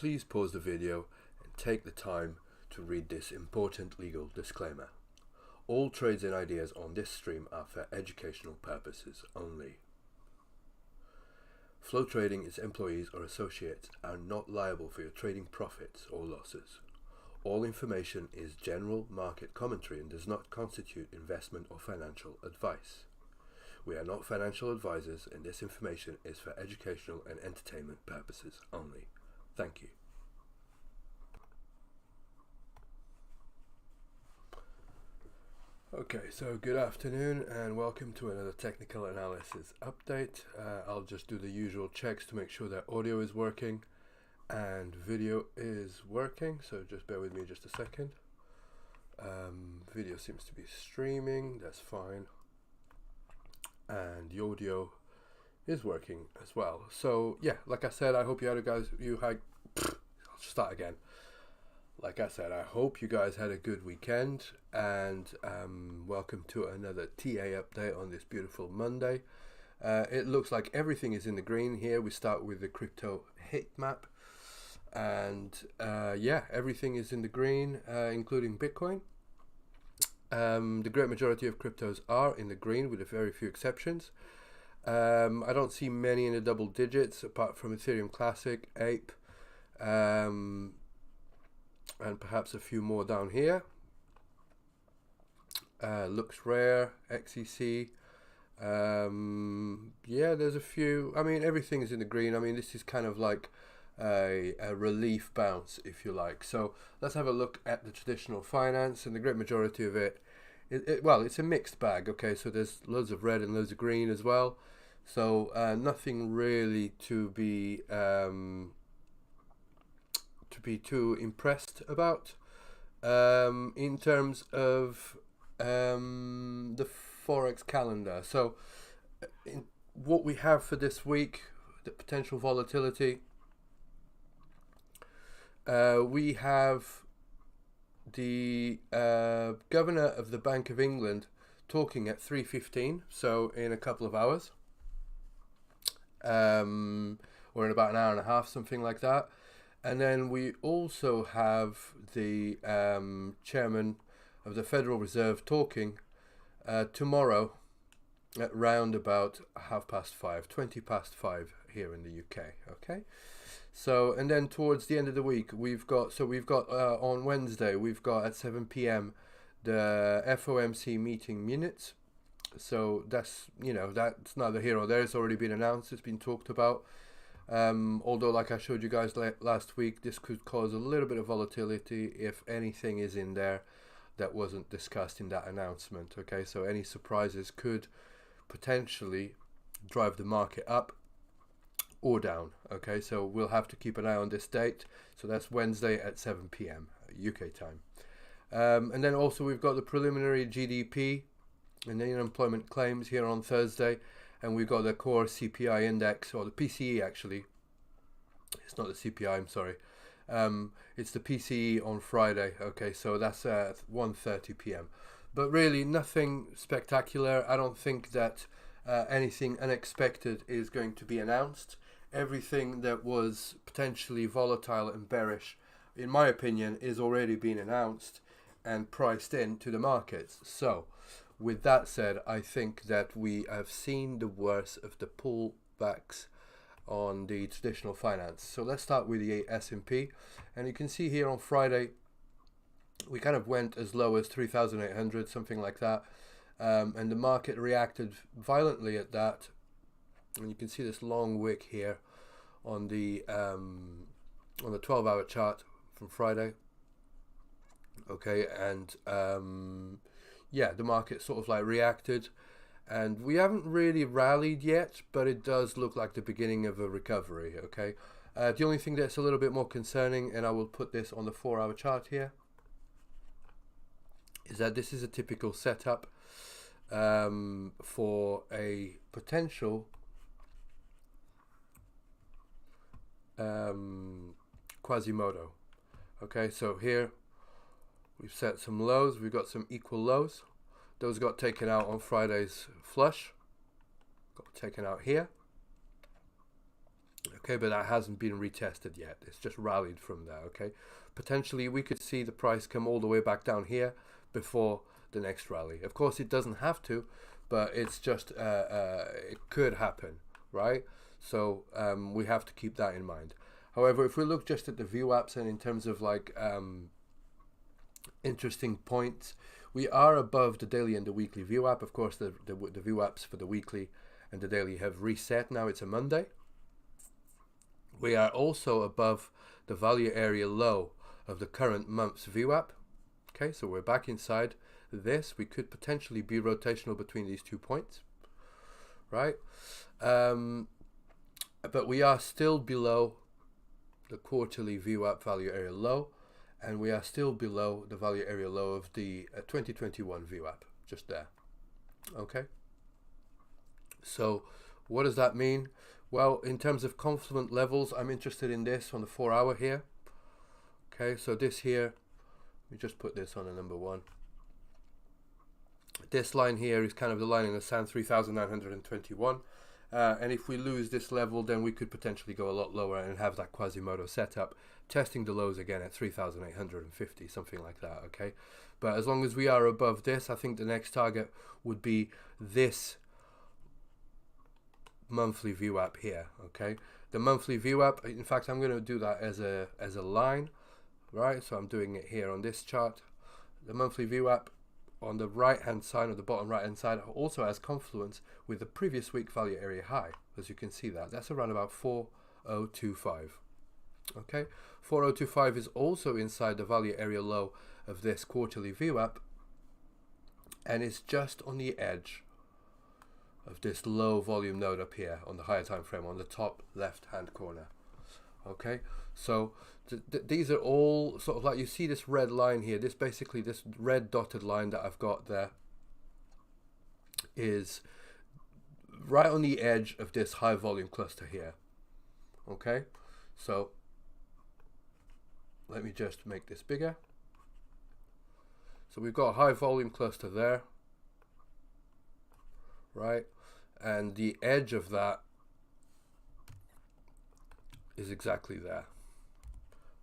please pause the video and take the time to read this important legal disclaimer. All trades and ideas on this stream are for educational purposes only. Flow Trading, its employees or associates are not liable for your trading profits or losses. All information is general market commentary and does not constitute investment or financial advice. We are not financial advisors, and this information is for educational and entertainment purposes only. Thank you. Okay, so good afternoon and welcome to another technical analysis update. I'll just do the usual checks to make sure that audio is working and video is working, so just bear with me just a second. Video seems to be streaming, that's fine, and the audio is working as well. So yeah, like I said, I hope you had I'll start again. Like I said, I hope you guys had a good weekend, and welcome to another TA update on this beautiful Monday. It looks like everything is in the green here. We start with the crypto heat map, and yeah, everything is in the green, including Bitcoin. The great majority of cryptos are in the green with a very few exceptions. I don't see many in the double digits apart from Ethereum Classic, APE, and perhaps a few more down here. Looks rare, XEC. Yeah, there's a few. I mean, everything is in the green. I mean, this is kind of like a relief bounce, if you like. So let's have a look at the traditional finance, and the great majority of it, well, it's a mixed bag. Okay, so there's loads of red and loads of green as well. So nothing really to be too impressed about. In terms of the Forex calendar, so what we have for this week, the potential volatility, we have the governor of the Bank of England talking at 3:15, so in a couple of hours, or in about an hour and a half, something like that. And then we also have the chairman of the Federal Reserve talking tomorrow at round about 5:30, 20 past 5 here in the UK. Okay, so and then towards the end of the week we've got on Wednesday we've got at 7 p.m. the FOMC meeting minutes. So that's that's neither here or there. It's already been announced. It's been talked about. Although, like I showed you guys last week, this could cause a little bit of volatility if anything is in there that wasn't discussed in that announcement. Okay, so any surprises could potentially drive the market up or down. Okay, so we'll have to keep an eye on this date. So that's Wednesday at 7 p.m. UK time. And then also we've got the preliminary GDP and the unemployment claims here on Thursday. And we've got the core CPI index, or the PCE actually. It's not the CPI, I'm sorry. It's the PCE on Friday. Okay, so that's at 1:30 p.m. But really nothing spectacular. I don't think that anything unexpected is going to be announced. Everything that was potentially volatile and bearish, in my opinion, is already being announced and priced into the markets. So with that said, I think that we have seen the worst of the pullbacks on the traditional finance. So let's start with the S&P, and you can see here on Friday we kind of went as low as 3,800, something like that, and the market reacted violently at that. And you can see this long wick here on the 12-hour chart from Friday. Okay, and yeah, the market sort of like reacted, and we haven't really rallied yet, but it does look like the beginning of a recovery. Okay, the only thing that's a little bit more concerning, and I will put this on the 4-hour chart here, is that this is a typical setup for a potential Quasimodo. Okay, so here we've set some lows, we've got some equal lows. Those got taken out on Friday's flush, got taken out here. Okay, but that hasn't been retested yet. It's just rallied from there. Okay, potentially we could see the price come all the way back down here before the next rally. Of course, it doesn't have to, but it's just it could happen, right? So we have to keep that in mind. However, if we look just at the VWAPs and in terms of like interesting points, we are above the daily and the weekly VWAP. Of course, the VWAPs for the weekly and the daily have reset. Now it's a Monday. We are also above the value area low of the current month's VWAP. Okay, so we're back inside this. We could potentially be rotational between these 2 points, right? But we are still below the quarterly VWAP value area low, and we are still below the value area low of the 2021 VWAP, just there. Okay, so what does that mean? Well, in terms of confluent levels, I'm interested in this on the 4 hour here. Okay, so this here, we just put this on a number 1. This line here is kind of the line in the sand, 3,921. And if we lose this level, then we could potentially go a lot lower and have that Quasimodo setup, testing the lows again at 3,850, something like that, okay? But as long as we are above this, I think the next target would be this monthly VWAP here, okay? The monthly VWAP, in fact, I'm going to do that as a line, right? So I'm doing it here on this chart. The monthly VWAP on the right hand side, or the bottom right hand side, also has confluence with the previous week value area high. As you can see, that's around about 4025. Okay, 4025 is also inside the value area low of this quarterly VWAP, and it's just on the edge of this low volume node up here on the higher time frame on the top left hand corner. Okay, so these are all sort of like, you see this red line here, this basically this red dotted line that I've got there is right on the edge of this high volume cluster here. Okay, so let me just make this bigger. So we've got a high volume cluster there, right? And the edge of that is exactly there.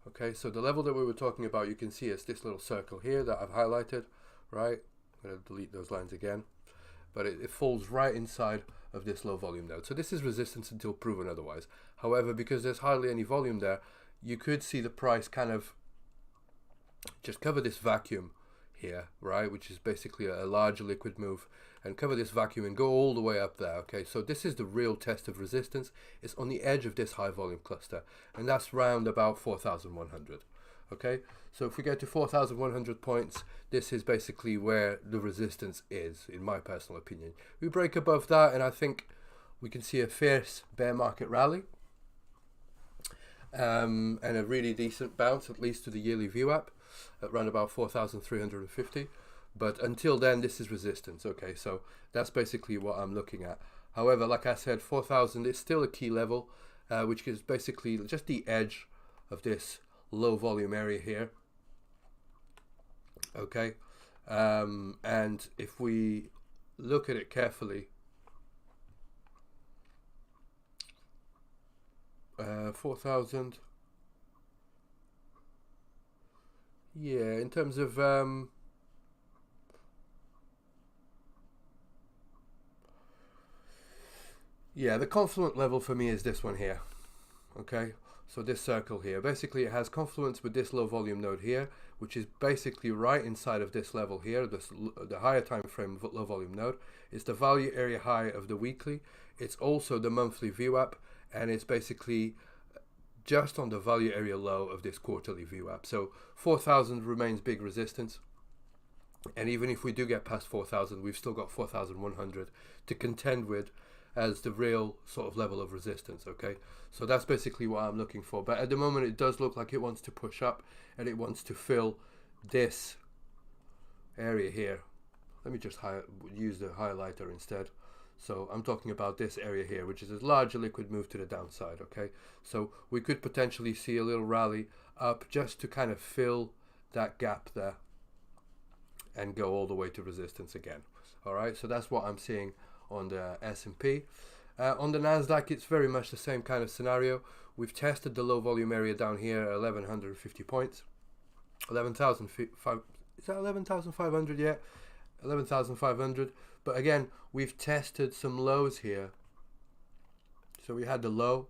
Okay, so the level that we were talking about, you can see it's this little circle here that I've highlighted, right? I'm going to delete those lines again, but it falls right inside of this low volume node. So this is resistance until proven otherwise. However, because there's hardly any volume there, you could see the price kind of just cover this vacuum here, right, which is basically a large liquid move, and cover this vacuum and go all the way up there. Okay, so this is the real test of resistance. It's on the edge of this high volume cluster, and that's round about 4,100. Okay, so if we get to 4,100 points, this is basically where the resistance is, in my personal opinion. We break above that, and I think we can see a fierce bear market rally, and a really decent bounce, at least to the yearly VWAP at around about 4,350. But until then, this is resistance. Okay, so that's basically what I'm looking at. However, like I said, 4,000 is still a key level, which is basically just the edge of this low volume area here. Okay, and if we look at it carefully, 4,000, yeah, in terms of yeah, the confluent level for me is this one here. Okay, so this circle here, basically it has confluence with this low volume node here, which is basically right inside of this level here, the higher time frame low volume node. It's the value area high of the weekly. It's also the monthly VWAP, and it's basically just on the value area low of this quarterly VWAP. So 4,000 remains big resistance, and even if we do get past 4,000, we've still got 4,100 to contend with as the real sort of level of resistance. Okay, so that's basically what I'm looking for. But at the moment, it does look like it wants to push up, and it wants to fill this area here. Let me just use the highlighter instead. So I'm talking about this area here, which is a larger liquid move to the downside. Okay, so we could potentially see a little rally up just to kind of fill that gap there and go all the way to resistance again. All right, so that's what I'm seeing on the S&P. On the Nasdaq, it's very much the same kind of scenario. We've tested the low volume area down here at 1150 points. 11,500, is that 11,500 yet? 11,500. But again, we've tested some lows here. So we had the low,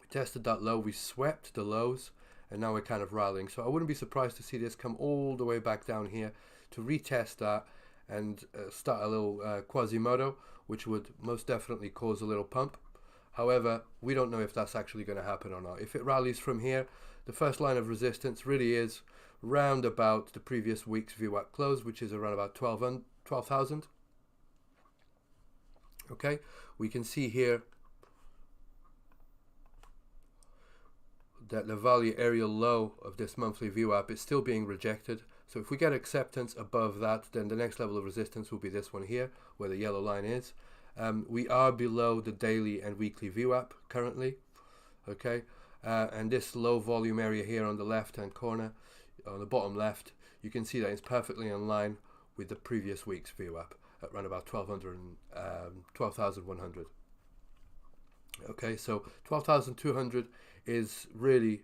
we tested that low, we swept the lows, and now we're kind of rallying. So I wouldn't be surprised to see this come all the way back down here to retest that and start a little Quasimodo, which would most definitely cause a little pump. However, we don't know if that's actually going to happen or not. If it rallies from here, the first line of resistance really is round about the previous week's VWAP close, which is around about 12,000. Okay, we can see here that the value area low of this monthly VWAP is still being rejected. So if we get acceptance above that, then the next level of resistance will be this one here, where the yellow line is. We are below the daily and weekly VWAP currently. Okay, and this low volume area here on the left hand corner, on the bottom left, you can see that it's perfectly in line with the previous week's VWAP at around about 12,100. Okay, so 12,200 is really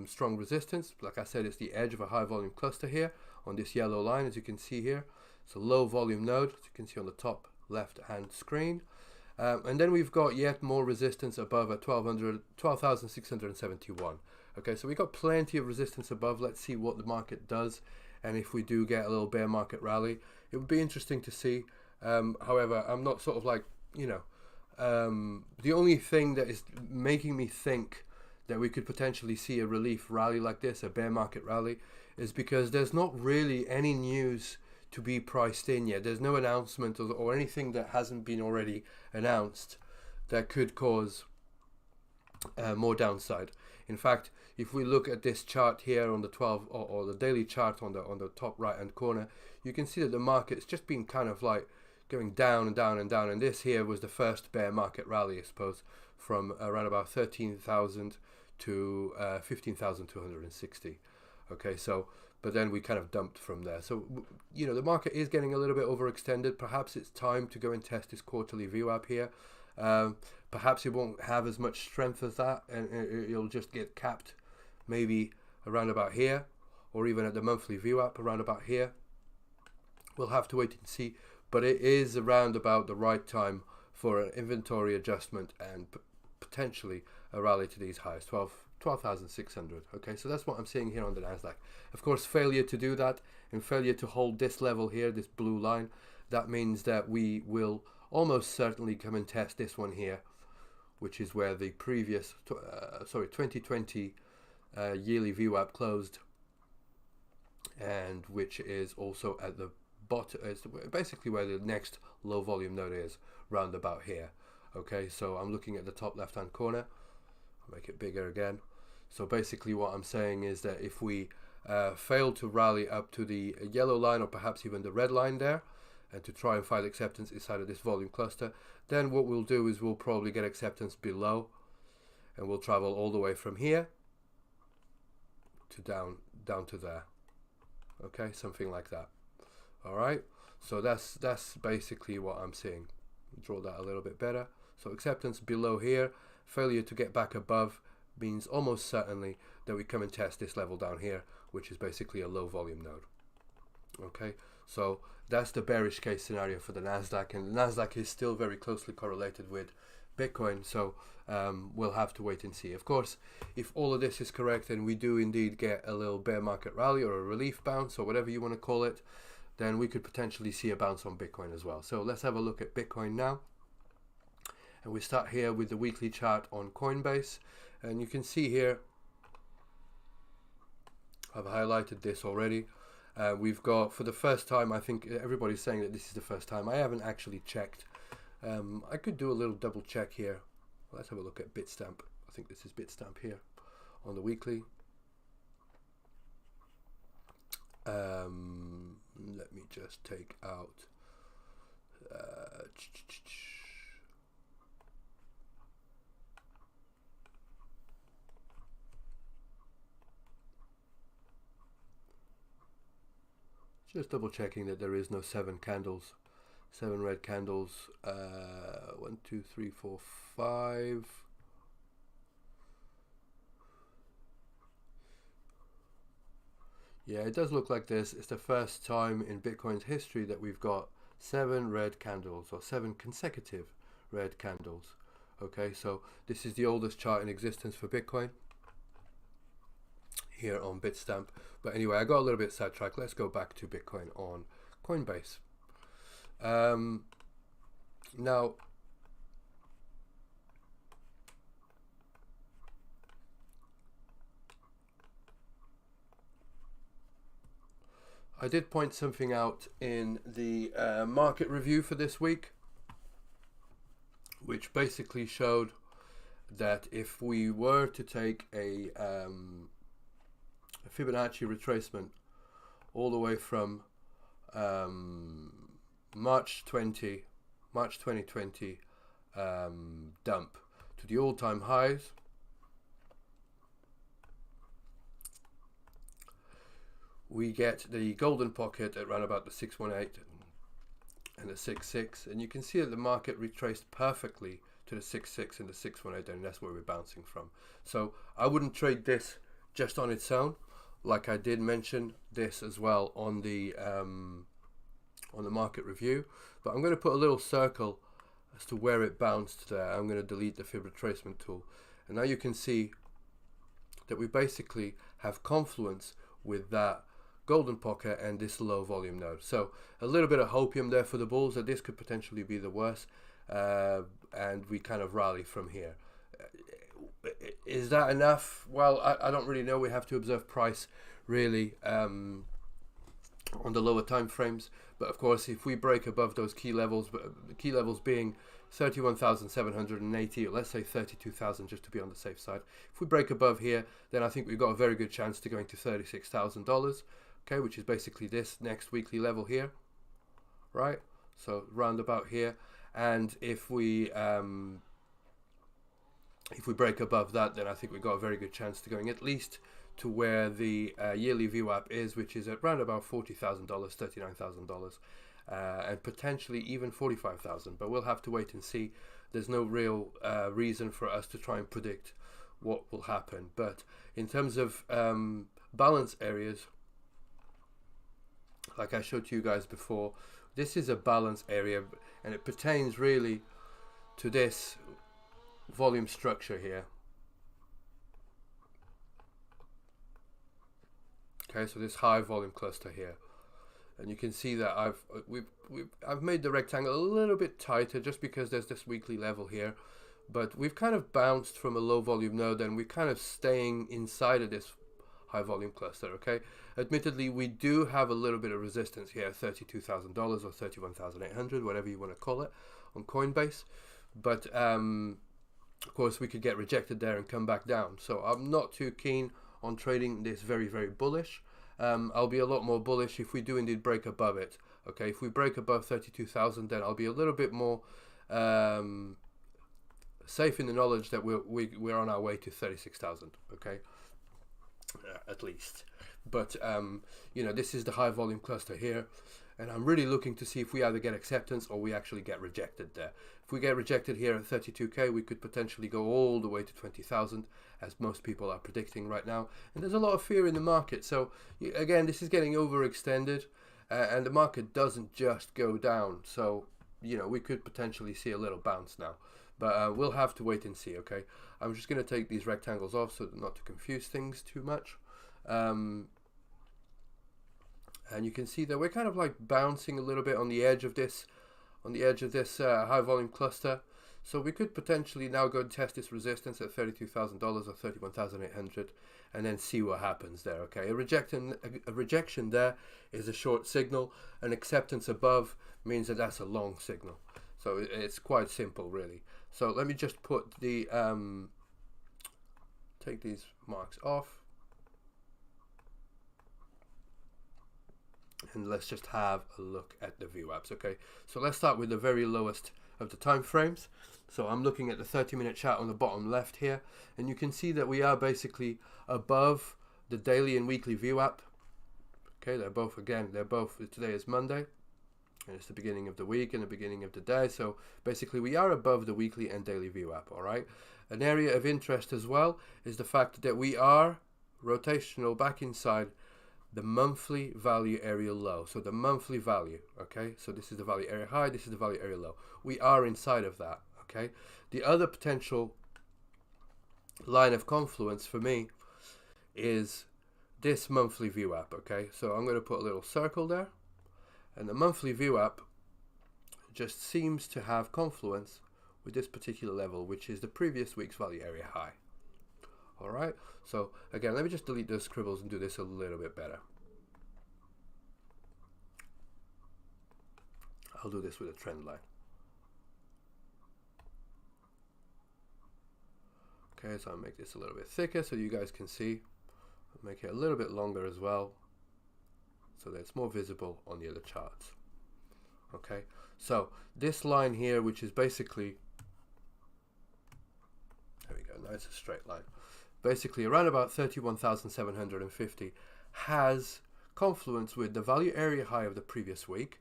strong resistance. Like I said, it's the edge of a high volume cluster here on this yellow line, as you can see here. It's a low volume node, as you can see on the top left hand screen. And then we've got yet more resistance above at 12,671. Okay, so we've got plenty of resistance above. Let's see what the market does, and if we do get a little bear market rally, it would be interesting to see. However, I'm not sort of like, you know, the only thing that is making me think that we could potentially see a relief rally like this, a bear market rally, is because there's not really any news to be priced in yet. There's no announcement or anything that hasn't been already announced that could cause more downside. In fact, if we look at this chart here on the 12 or the daily chart on the top right hand corner, you can see that the market's just been kind of like going down and down and down, and this here was the first bear market rally, I suppose, from around about 13,000 to 15,260. Okay, so but then we kind of dumped from there. So, you know, the market is getting a little bit overextended. Perhaps it's time to go and test this quarterly VWAP here. Perhaps it won't have as much strength as that, and it'll just get capped maybe around about here, or even at the monthly VWAP around about here. We'll have to wait and see, but it is around about the right time for an inventory adjustment and potentially a rally to these highs, 12,600. Okay, so that's what I'm seeing here on the Nasdaq. Of course, failure to do that and failure to hold this level here, this blue line, that means that we will almost certainly come and test this one here, which is where the previous 2020 yearly VWAP closed, and which is also at the bottom, is basically where the next low volume node is, round about here. Okay, so I'm looking at the top left hand corner. I'll make it bigger again. So basically what I'm saying is that if we fail to rally up to the yellow line, or perhaps even the red line there, and to try and find acceptance inside of this volume cluster, then what we'll do is we'll probably get acceptance below, and we'll travel all the way from here to down to there. Okay, something like that. All right, so that's basically what I'm seeing. Draw that a little bit better. So acceptance below here, failure to get back above means almost certainly that we come and test this level down here, which is basically a low volume node. Okay, so that's the bearish case scenario for the Nasdaq, and the Nasdaq is still very closely correlated with Bitcoin, so we'll have to wait and see. Of course, if all of this is correct and we do indeed get a little bear market rally or a relief bounce or whatever you want to call it, then we could potentially see a bounce on Bitcoin as well. So let's have a look at Bitcoin now, and we start here with the weekly chart on Coinbase, and you can see here I've highlighted this already. We've got, for the first time, I think everybody's saying that this is the first time. I haven't actually checked. I could do a little double check here. Let's have a look at Bitstamp. I think this is Bitstamp here on the weekly. Let me just take out just double checking that there is no 7 candles 7 red candles. 1, 2, 3, 4, 5. Yeah, it does look like this. It's the first time in Bitcoin's history that we've got 7 red candles, or 7 consecutive red candles. Okay, so this is the oldest chart in existence for Bitcoin here on Bitstamp. But anyway, I got a little bit sidetracked. Let's go back to Bitcoin on Coinbase. Now, I did point something out in the market review for this week, which basically showed that if we were to take a Fibonacci retracement all the way from March 2020 dump to the all-time highs, we get the golden pocket at around about the 618 and the 66, and you can see that the market retraced perfectly to the 66 and the 618, and that's where we're bouncing from. So I wouldn't trade this just on its own, like I did mention this as well on the market review, but I'm going to put a little circle as to where it bounced there. I'm going to delete the fib retracement tool, and now you can see that we basically have confluence with that golden pocket and this low volume node. So a little bit of hopium there for the bulls that this could potentially be the worst, and we kind of rally from here. Is that enough? Well, I don't really know. We have to observe price really on the lower time frames, but of course if we break above those key levels, the key levels being 31,780, or let's say 32,000 just to be on the safe side, if we break above here, then I think we've got a very good chance to going to $36,000, okay, which is basically this next weekly level here, right? So round about here, and if we break above that, then I think we've got a very good chance to going at least to where the yearly VWAP is, which is at around about $40,000, $39,000, and potentially even $45,000. But we'll have to wait and see. There's no real reason for us to try and predict what will happen. But in terms of balance areas, like I showed to you guys before, this is a balance area, and it pertains really to this volume structure here. Okay, so this high volume cluster here, and you can see that I've made the rectangle a little bit tighter just because there's this weekly level here, but we've kind of bounced from a low volume node and we're kind of staying inside of this high volume cluster. Okay, admittedly we do have a little bit of resistance here, $32,000 or 31,800, whatever you want to call it, on Coinbase, but of course we could get rejected there and come back down. So I'm not too keen on trading this very, very bullish. I'll be a lot more bullish if we do indeed break above it. Okay, if we break above 32,000, then I'll be a little bit more safe in the knowledge that we're on our way to 36,000. Okay, at least. But you know, this is the high volume cluster here, and I'm really looking to see if we either get acceptance or we actually get rejected there. If we get rejected here at 32k, we could potentially go all the way to 20,000, as most people are predicting right now. And there's a lot of fear in the market. So again, this is getting overextended, and the market doesn't just go down. So, you know, we could potentially see a little bounce now. But we'll have to wait and see, okay? I'm just going to take these rectangles off so not to confuse things too much. And you can see that we're kind of like bouncing a little bit on the edge of this, high volume cluster. So we could potentially now go and test this resistance at $32,000 or 31,800, and then see what happens there. Okay, a rejection there is a short signal. An acceptance above means that that's a long signal. So it's quite simple, really. So let me just put the take these marks off. And let's just have a look at the VWAPs. Okay, so let's start with the very lowest of the time frames. So I'm looking at the 30-minute chart on the bottom left here, and you can see that we are basically above the daily and weekly VWAP. Okay, they're both, today is Monday, And it's the beginning of the week and the beginning of the day. So basically we are above the weekly and daily VWAP, all right? An area of interest as well is the fact that we are rotational back inside the monthly value area low. So the monthly value, okay? So this is the value area high, this is the value area low. We are inside of that, okay? The other potential line of confluence for me is this monthly VWAP, okay? So I'm going to put a little circle there. And the monthly VWAP just seems to have confluence with this particular level, which is the previous week's value area high. All right. So again, let me just delete those scribbles and do this a little bit better. I'll do this with a trend line. Okay, so I'll make this a little bit thicker so you guys can see. I'll make it a little bit longer as well, so that it's more visible on the other charts. Okay, so this line here, which is basically, there we go, nice straight line, basically around about 31,750, has confluence with the value area high of the previous week,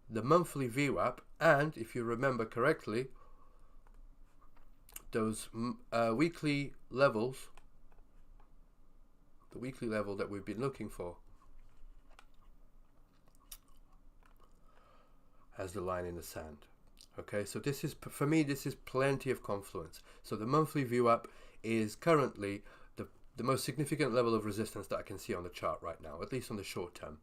the monthly VWAP, and if you remember correctly, those weekly levels, the weekly level that we've been looking for, as the line in the sand. Okay, so this is, for me, this is plenty of confluence. So the monthly VWAP is currently the most significant level of resistance that I can see on the chart right now, at least on the short term.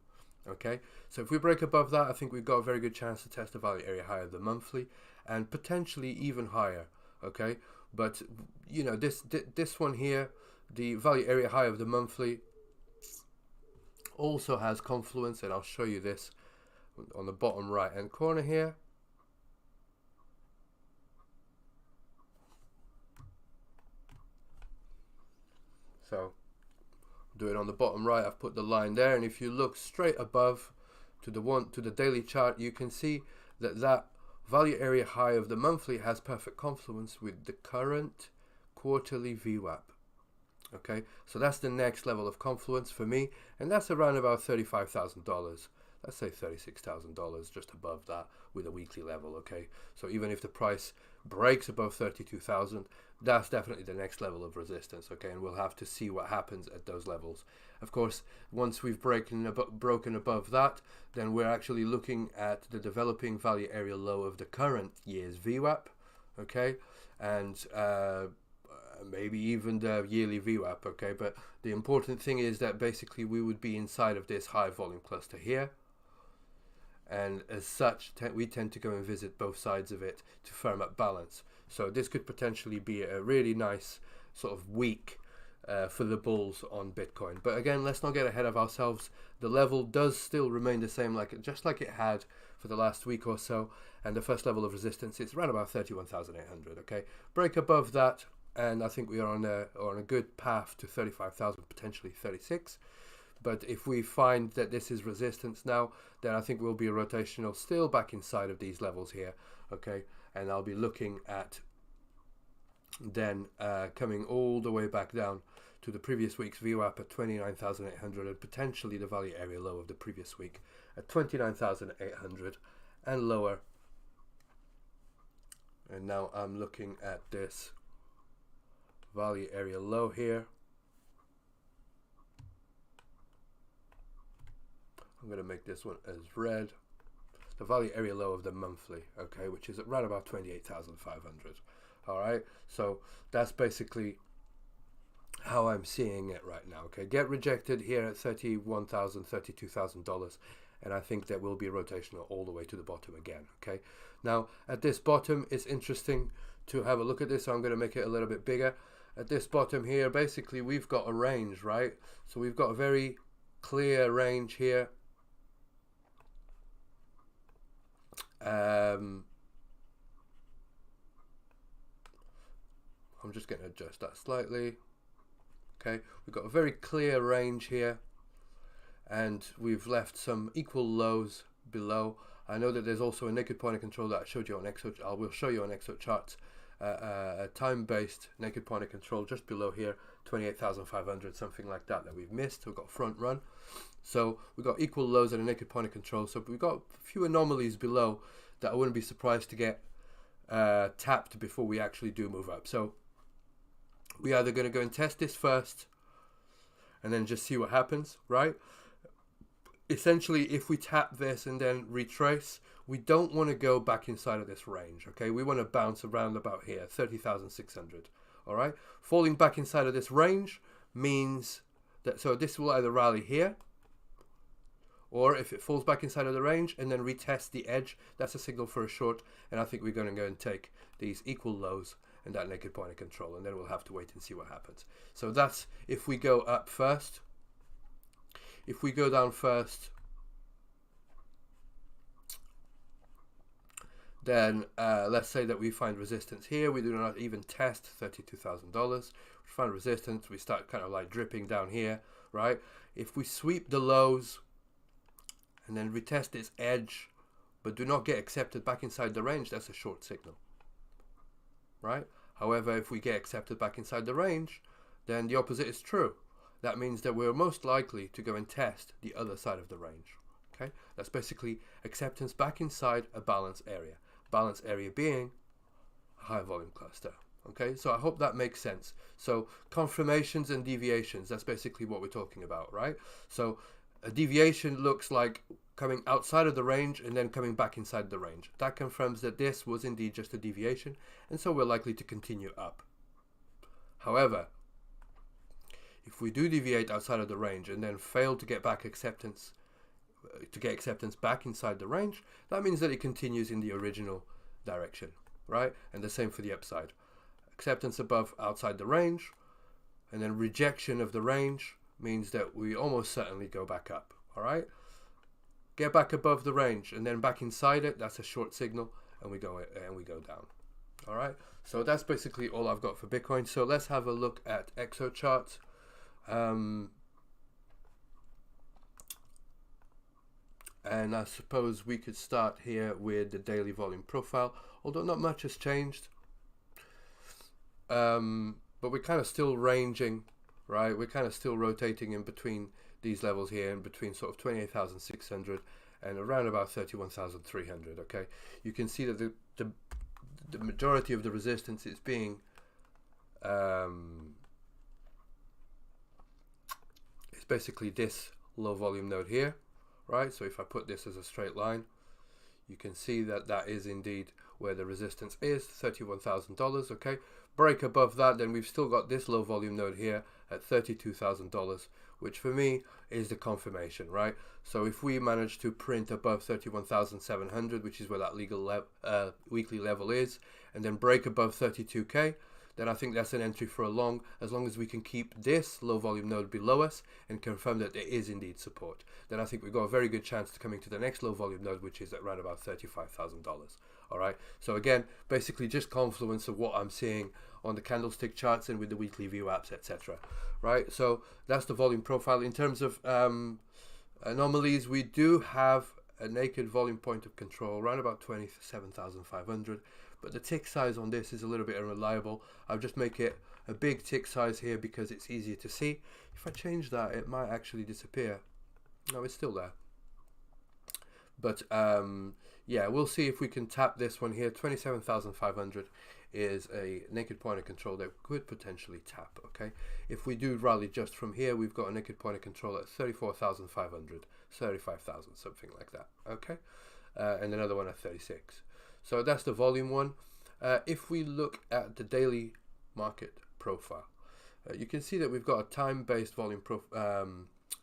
Okay, so if we break above that, I think we've got a very good chance to test the value area high of the monthly and potentially even higher. Okay, but you know, this one here, the value area high of the monthly, also has confluence, and I'll show you this on the bottom right hand corner here. So do it on the bottom right. I've put the line there, and if you look straight above to the daily chart, you can see that that value area high of the monthly has perfect confluence with the current quarterly VWAP. Okay, so that's the next level of confluence for me, and that's around about $35,000. Let's say $36,000, just above that with a weekly level. Okay, so even if the price breaks above 32,000, that's definitely the next level of resistance. Okay, and we'll have to see what happens at those levels. Of course, once we've broken above that, then we're actually looking at the developing value area low of the current year's VWAP. Okay, and maybe even the yearly VWAP. Okay, but the important thing is that basically we would be inside of this high volume cluster here. And as such, we tend to go and visit both sides of it to firm up balance. So this could potentially be a really nice sort of week for the bulls on Bitcoin. But again, let's not get ahead of ourselves. The level does still remain the same, just like it had for the last week or so. And the first level of resistance is around about 31,800. Okay, break above that, and I think we are on a good path to 35,000, potentially 36. But if we find that this is resistance now, then I think we'll be rotational still back inside of these levels here. Okay, and I'll be looking at then coming all the way back down to the previous week's VWAP at 29,800 and potentially the value area low of the previous week at 29,800 and lower. And now I'm looking at this value area low here. I'm going to make this one as red. The value area low of the monthly, okay, which is around about 28,500. All right, so that's basically how I'm seeing it right now. Okay, get rejected here at $31,000, $32,000, and I think that will be rotational all the way to the bottom again. Okay, now at this bottom, it's interesting to have a look at this. So I'm going to make it a little bit bigger. At this bottom here, basically we've got a range, right? So we've got a very clear range here. I'm just going to adjust that slightly. Okay, we've got a very clear range here, and we've left some equal lows below. I know that there's also a naked point of control that I showed you on I will show you on Exocharts a time-based naked point of control just below here, 28,500, something like that we've missed. We've got front run. So we've got equal lows and a naked point of control. So we've got a few anomalies below that I wouldn't be surprised to get tapped before we actually do move up. So we either going to go and test this first and then just see what happens, right? Essentially, if we tap this and then retrace, we don't want to go back inside of this range, okay? We want to bounce around about here, 30,600, all right? Falling back inside of this range means that, so this will either rally here, or if it falls back inside of the range and then retest the edge, that's a signal for a short, and I think we're going to go and take these equal lows and that naked point of control, and then we'll have to wait and see what happens. So that's if we go up first. If we go down first, then let's say that we find resistance here. We do not even test $32,000. We find resistance. We start kind of like dripping down here, right? If we sweep the lows and then retest its edge, but do not get accepted back inside the range, that's a short signal, right? However, if we get accepted back inside the range, then the opposite is true. That means that we're most likely to go and test the other side of the range. Okay, that's basically acceptance back inside a balance area. Balance area being a high volume cluster. Okay, so I hope that makes sense. So confirmations and deviations, that's basically what we're talking about, right? So a deviation looks like coming outside of the range and then coming back inside the range. That confirms that this was indeed just a deviation, and so we're likely to continue up. However, if we do deviate outside of the range and then fail to get back acceptance, back inside the range, that means that it continues in the original direction, right? And the same for the upside. Acceptance above outside the range, and then rejection of the range means that we almost certainly go back up, all right? Get back above the range and then back inside it, that's a short signal, and we go down. All right, so that's basically all I've got for Bitcoin. So let's have a look at Exocharts. And I suppose we could start here with the daily volume profile, although not much has changed. But we're kind of still ranging, right? We're kind of still rotating in between these levels here, in between sort of 28,600 and around about 31,300. Okay, you can see that the majority of the resistance is being it's basically this low volume node here, right? So if I put this as a straight line, you can see that that is indeed where the resistance is, $31,000. Okay, break above that, then we've still got this low volume node here at $32,000, which for me is the confirmation, right? So if we manage to print above 31,700, which is where that legal weekly level is, and then break above 32K, then I think that's an entry for a long, as long as we can keep this low volume node below us and confirm that there is indeed support. Then I think we've got a very good chance to coming to the next low volume node, which is at around about $35,000. All right. So again, basically just confluence of what I'm seeing on the candlestick charts and with the weekly view apps, etc. Right. So that's the volume profile. In terms of anomalies, we do have a naked volume point of control around about 27,500. But the tick size on this is a little bit unreliable. I'll just make it a big tick size here because it's easier to see. If I change that, it might actually disappear. No, it's still there. But yeah, we'll see if we can tap this one here. 27,500 is a naked point of control that could potentially tap, okay? If we do rally just from here, we've got a naked point of control at 34,500, 35,000, something like that, okay? And another one at 36. So that's the volume one. If we look at the daily market profile, you can see that we've got a time-based volume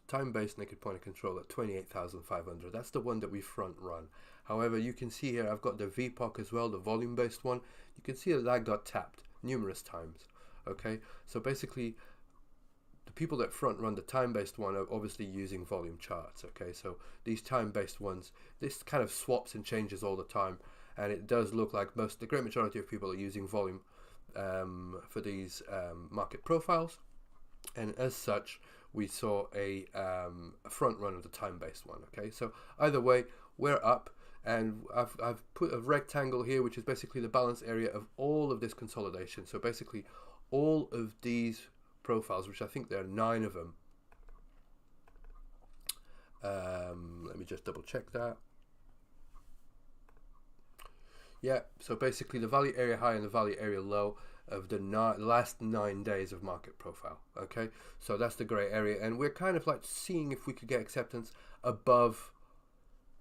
time-based naked point of control at 28,500. That's the one that we front run. However, you can see here I've got the VPOC as well, the volume-based one. You can see that that got tapped numerous times. Okay, so basically the people that front run the time-based one are obviously using volume charts. Okay, so these time-based ones, this kind of swaps and changes all the time. And it does look like the great majority of people are using volume for these market profiles. And as such, we saw a front run of the time-based one. Okay, so either way, we're up. and I've put a rectangle here, which is basically the balance area of all of this consolidation. So basically all of these profiles, which I think there are 9 of them. Let me just double check that. Yeah, so basically the value area high and the value area low of the last 9 days of market profile. Okay, so that's the gray area, and we're kind of like seeing if we could get acceptance above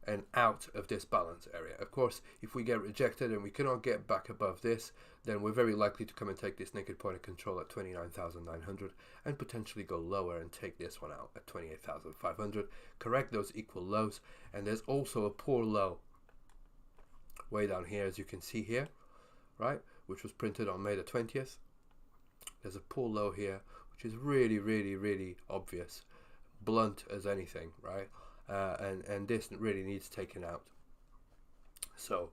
and out of this balance area. Of course, if we get rejected and we cannot get back above this, then we're very likely to come and take this naked point of control at 29,900 and potentially go lower and take this one out at 28,500, correct those equal lows. And there's also a poor low way down here, as you can see here, right, which was printed on May the 20th. There's a poor low here, which is really, really, really obvious, blunt as anything, right? And this really needs taken out. So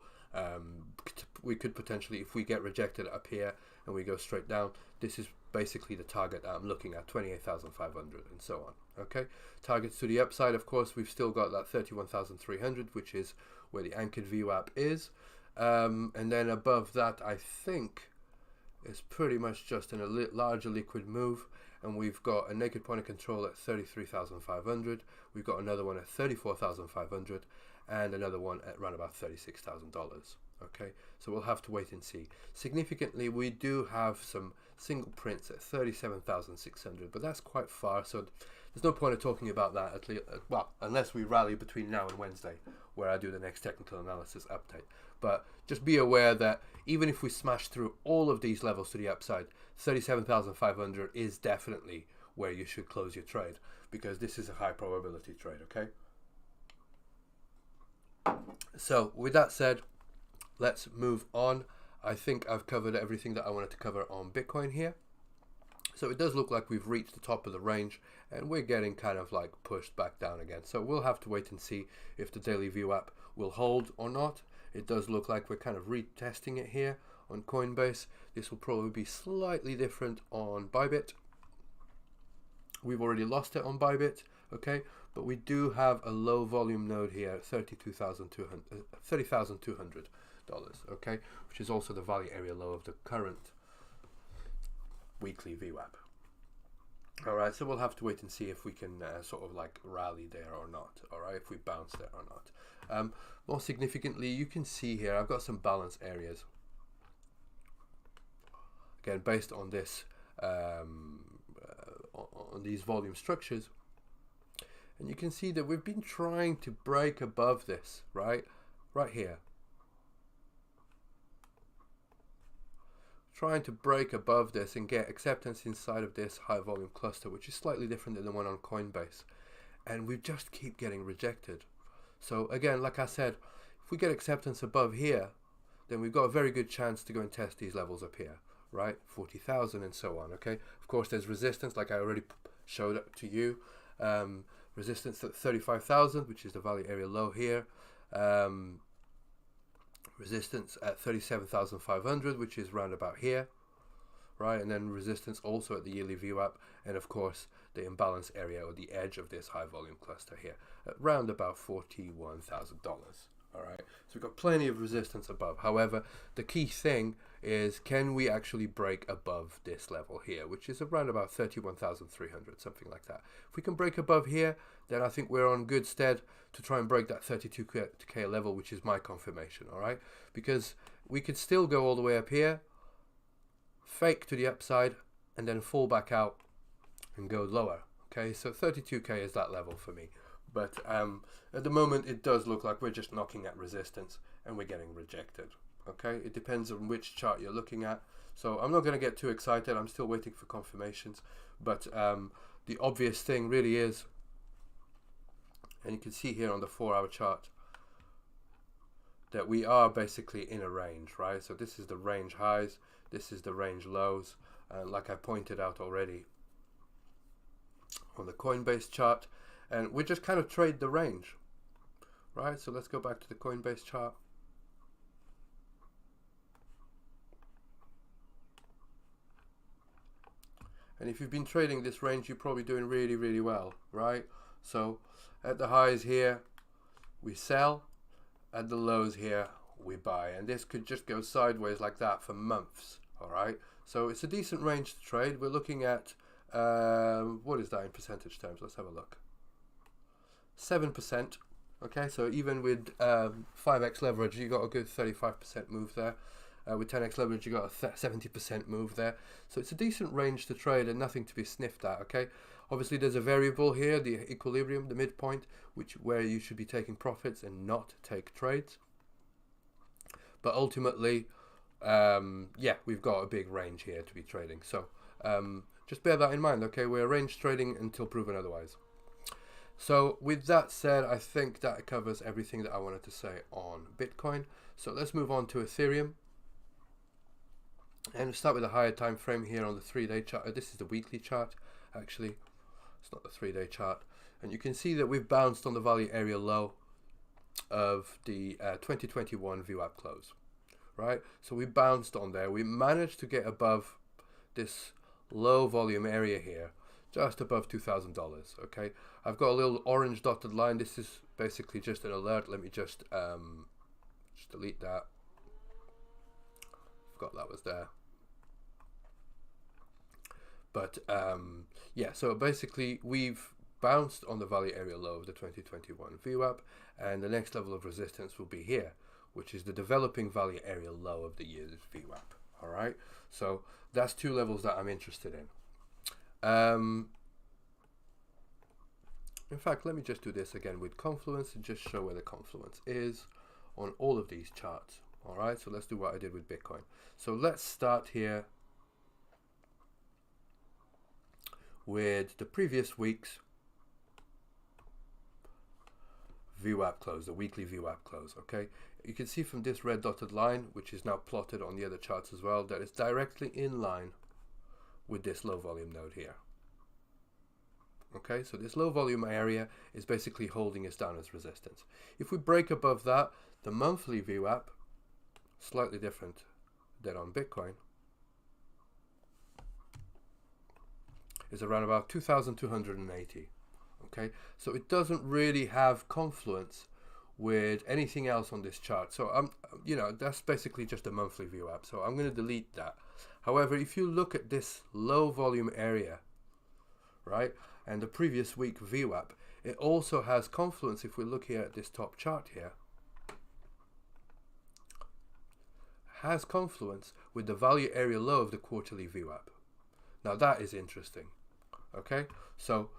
we could potentially, if we get rejected up here and we go straight down, this is basically the target that I'm looking at, 28,500 and so on. Okay, targets to the upside, of course, we've still got that 31,300, which is where the anchored VWAP is, and then above that I think is pretty much just in a larger liquid move, and we've got a naked point of control at 33,500. We've got another one at 34,500 and another one at around about $36,000. Okay, so we'll have to wait and see. Significantly, we do have some single prints at 37,600, but that's quite far, so there's no point of talking about that, at least, well, unless we rally between now and Wednesday, where I do the next technical analysis update. But just be aware that even if we smash through all of these levels to the upside, 37,500 is definitely where you should close your trade, because this is a high probability trade. Okay, so with that said, let's move on. I think I've covered everything that I wanted to cover on Bitcoin here. So it does look like we've reached the top of the range and we're getting kind of like pushed back down again. So we'll have to wait and see if the daily VWAP will hold or not. It does look like we're kind of retesting it here on Coinbase. This will probably be slightly different on Bybit. We've already lost it on Bybit, okay? But we do have a low volume node here at $30,200, okay? Which is also the value area low of the current weekly VWAP. All right, so we'll have to wait and see if we can sort of like rally there or not. All right, if we bounce there or not. More significantly, you can see here I've got some balance areas. Again, based on this, on these volume structures, and you can see that we've been trying to break above this, right here. Trying to break above this and get acceptance inside of this high volume cluster, which is slightly different than the one on Coinbase, and we just keep getting rejected. So again, like I said, if we get acceptance above here, then we've got a very good chance to go and test these levels up here, right? 40,000 and so on. Okay, of course there's resistance, like I already showed up to you. Resistance at 35,000, which is the value area low here. Resistance at 37,500, which is round about here, right? And then resistance also at the yearly VWAP, and of course the imbalance area or the edge of this high volume cluster here at round about $41,000. All right, so we've got plenty of resistance above. However, the key thing is, can we actually break above this level here, which is around about 31,300, something like that. If we can break above here, then I think we're on good stead to try and break that 32K level, which is my confirmation. All right, because we could still go all the way up here, fake to the upside, and then fall back out and go lower. Okay, so 32K is that level for me. But at the moment, it does look like we're just knocking at resistance and we're getting rejected. Okay, it depends on which chart you're looking at. So I'm not going to get too excited. I'm still waiting for confirmations. But the obvious thing really is, and you can see here on the 4-hour chart, that we are basically in a range, right? So this is the range highs, this is the range lows, like I pointed out already on the Coinbase chart. And we just kind of trade the range, right? So let's go back to the Coinbase chart. And if you've been trading this range, you're probably doing really, really well, right? So at the highs here, we sell. at the lows here, we buy, and this could just go sideways like that for months. All right, so it's a decent range to trade. We're looking at what is that in percentage terms? Let's have a look. 7%. Okay, so even with 5x leverage, you got a good 35% move there. With 10x leverage, you got a 70% move there. So it's a decent range to trade and nothing to be sniffed at. Okay, obviously there's a variable here, the equilibrium, the midpoint, where you should be taking profits and not take trades. But ultimately, yeah, we've got a big range here to be trading. So just bear that in mind. Okay, we're range trading until proven otherwise. So with that said, I think that covers everything that I wanted to say on Bitcoin. So let's move on to Ethereum. And start with a higher time frame here on the 3-day chart. This is the weekly chart, actually. It's not the 3-day chart. And you can see that we've bounced on the value area low of the 2021 VWAP close, right? So we bounced on there. We managed to get above this low volume area here, just above $2,000. Okay, I've got a little orange dotted line. This is basically just an alert. Let me just delete that. Forgot that was there. But yeah, so basically we've bounced on the value area low of the 2021 VWAP, and the next level of resistance will be here, which is the developing value area low of the year's VWAP. All right, so that's two levels that I'm interested in. In fact, let me just do this again with Confluence and just show where the Confluence is on all of these charts. All right, so let's do what I did with Bitcoin. So let's start here with the previous week's VWAP close, the weekly VWAP close. Okay, you can see from this red dotted line, which is now plotted on the other charts as well, that it's directly in line with this low volume node here. Okay, so this low volume area is basically holding us down as resistance. If we break above that, the monthly VWAP, slightly different than on Bitcoin, is around about 2,280. Okay, so it doesn't really have confluence with anything else on this chart. So you know, that's basically just a monthly VWAP. So I'm going to delete that. However, if you look at this low volume area, right, and the previous week VWAP, it also has confluence. If we look here at this top chart here, has confluence with the value area low of the quarterly VWAP. Now that is interesting. Okay, so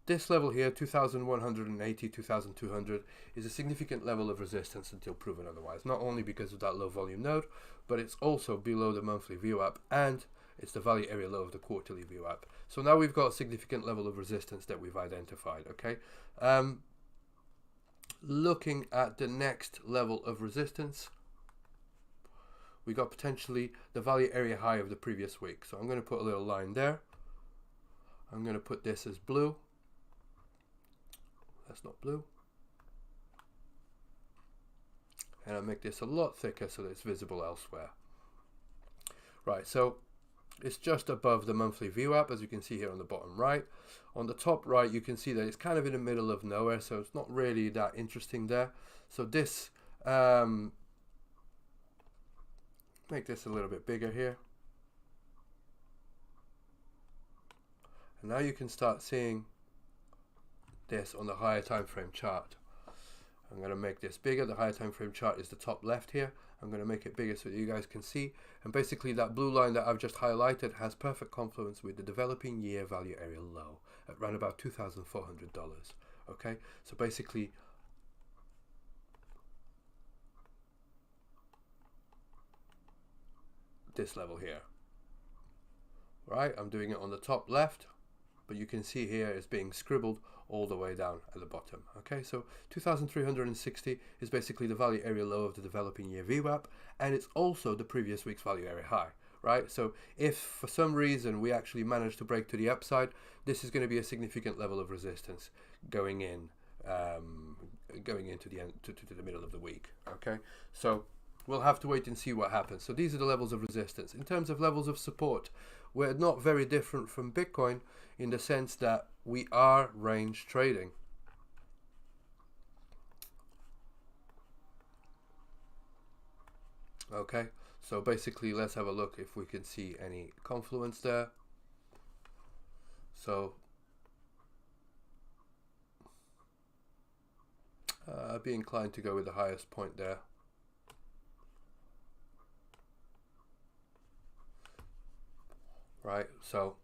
this level here, 2,180, 2,200, is a significant level of resistance until proven otherwise. Not only because of that low volume node, but it's also below the monthly VWAP, and it's the value area low of the quarterly VWAP. So now we've got a significant level of resistance that we've identified. Okay, looking at the next level of resistance, we got potentially the value area high of the previous week. So I'm going to put a little line there. I'm going to put this as blue. That's not blue. And I'll make this a lot thicker so that it's visible elsewhere. Right, so it's just above the monthly VWAP, as you can see here on the bottom right. On the top right, you can see that it's kind of in the middle of nowhere, so it's not really that interesting there. So this, make this a little bit bigger here. And now you can start seeing this on the higher time frame chart. I'm going to make this bigger. The higher time frame chart is the top left here. I'm going to make it bigger so that you guys can see. And basically that blue line that I've just highlighted has perfect confluence with the developing year value area low at around about $2,400. Okay, so basically this level here. Right, I'm doing it on the top left, but you can see here it's being scribbled all the way down at the bottom. Okay, so 2,360 is basically the value area low of the developing year VWAP, and it's also the previous week's value area high, right? So if for some reason we actually manage to break to the upside, this is going to be a significant level of resistance going in, going into the end, to the middle of the week. Okay, so we'll have to wait and see what happens. So these are the levels of resistance. In terms of levels of support, we're not very different from Bitcoin in the sense that we are range trading. Okay, so basically let's have a look if we can see any confluence there. So I'd be inclined to go with the highest point there. Right, so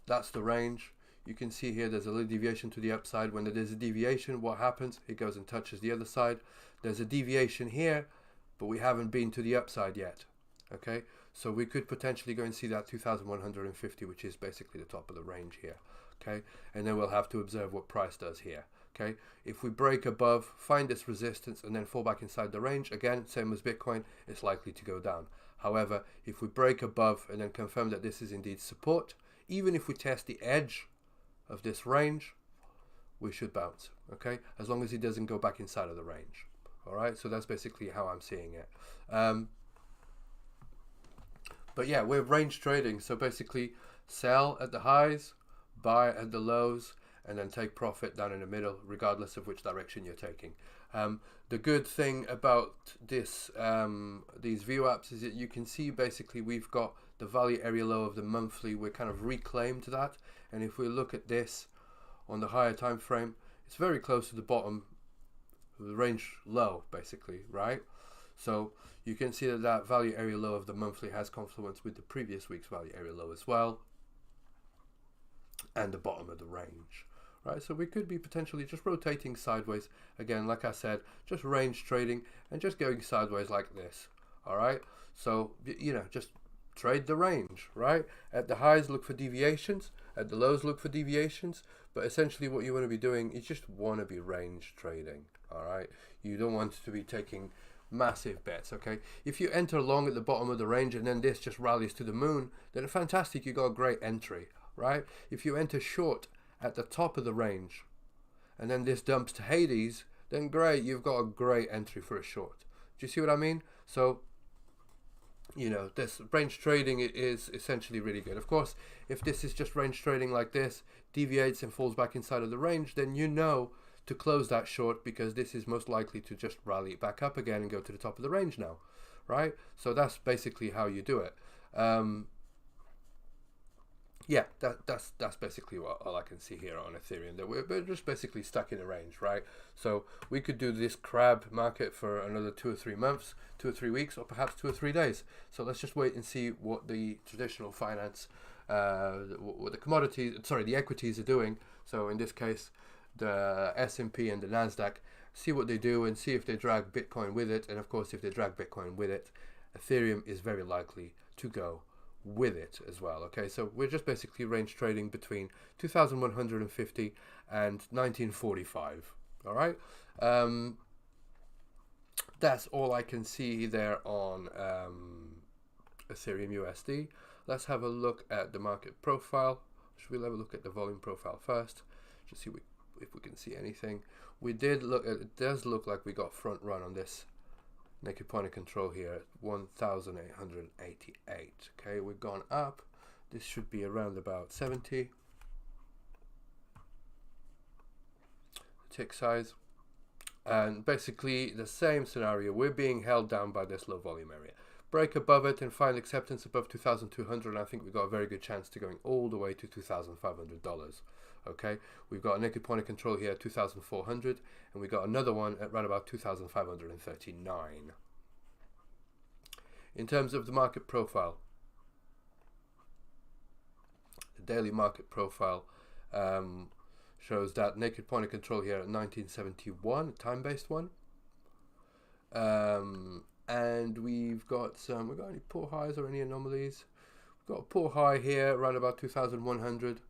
that's the range. You can see here there's a little deviation to the upside. When there's a deviation, what happens? It goes and touches the other side. There's a deviation here, but we haven't been to the upside yet. Okay, so we could potentially go and see that 2150, which is basically the top of the range here. Okay, and then we'll have to observe what price does here. Okay, if we break above, find this resistance and then fall back inside the range, again, same as Bitcoin, it's likely to go down. However, if we break above and then confirm that this is indeed support, even if we test the edge of this range, we should bounce. Okay, as long as it doesn't go back inside of the range. All right, so that's basically how I'm seeing it. But yeah, we're range trading, so basically sell at the highs, buy at the lows, and then take profit down in the middle, regardless of which direction you're taking. The good thing about this, these view apps is that you can see basically we've got the value area low of the monthly. We're kind of reclaimed that, and if we look at this on the higher time frame, it's very close to the bottom of the range low, basically, right? So you can see that that value area low of the monthly has confluence with the previous week's value area low as well, and the bottom of the range. Right, so we could be potentially just rotating sideways. Again, like I said, just range trading and just going sideways like this. All right, so, you know, just trade the range, right? At the highs, look for deviations. At the lows, look for deviations. But essentially what you want to be doing is just want to be range trading. All right, you don't want to be taking massive bets. Okay, if you enter long at the bottom of the range and then this just rallies to the moon, then fantastic, you got a great entry, right? If you enter short at the top of the range and then this dumps to Hades, then great, you've got a great entry for a short. Do you see what I mean? So, you know, this range trading is essentially really good. Of course, if this is just range trading like this, deviates and falls back inside of the range, then you know to close that short, because this is most likely to just rally it back up again and go to the top of the range now, right? So that's basically how you do it. Yeah, that's basically what all I can see here on Ethereum. That we're just basically stuck in a range, right? So we could do this crab market for another 2 or 3 months, 2 or 3 weeks, or perhaps 2 or 3 days. So let's just wait and see what the traditional finance, what the commodities, sorry, the equities are doing. So in this case, the S&P and the Nasdaq, see what they do and see if they drag Bitcoin with it. And of course, if they drag Bitcoin with it, Ethereum is very likely to go with it as well. Okay, so we're just basically range trading between 2150 and 1945. All right, that's all I can see there on Ethereum USD. Let's have a look at the market profile. Should we have a look at the volume profile first? Just see if we can see anything. We did look at, it does look like we got front run on this naked point of control here at 1,888. Okay, we've gone up. This should be around about 70. Tick size. And basically the same scenario. We're being held down by this low volume area. Break above it and find acceptance above 2,200. And I think we've got a very good chance to going all the way to $2,500. Okay, we've got a naked point of control here at 2,400, and we got another one at around about 2,539. In terms of the market profile, the daily market profile shows that naked point of control here at 1971, a time-based one, and we've got any poor highs or any anomalies. We've got a poor high here around about 2,100.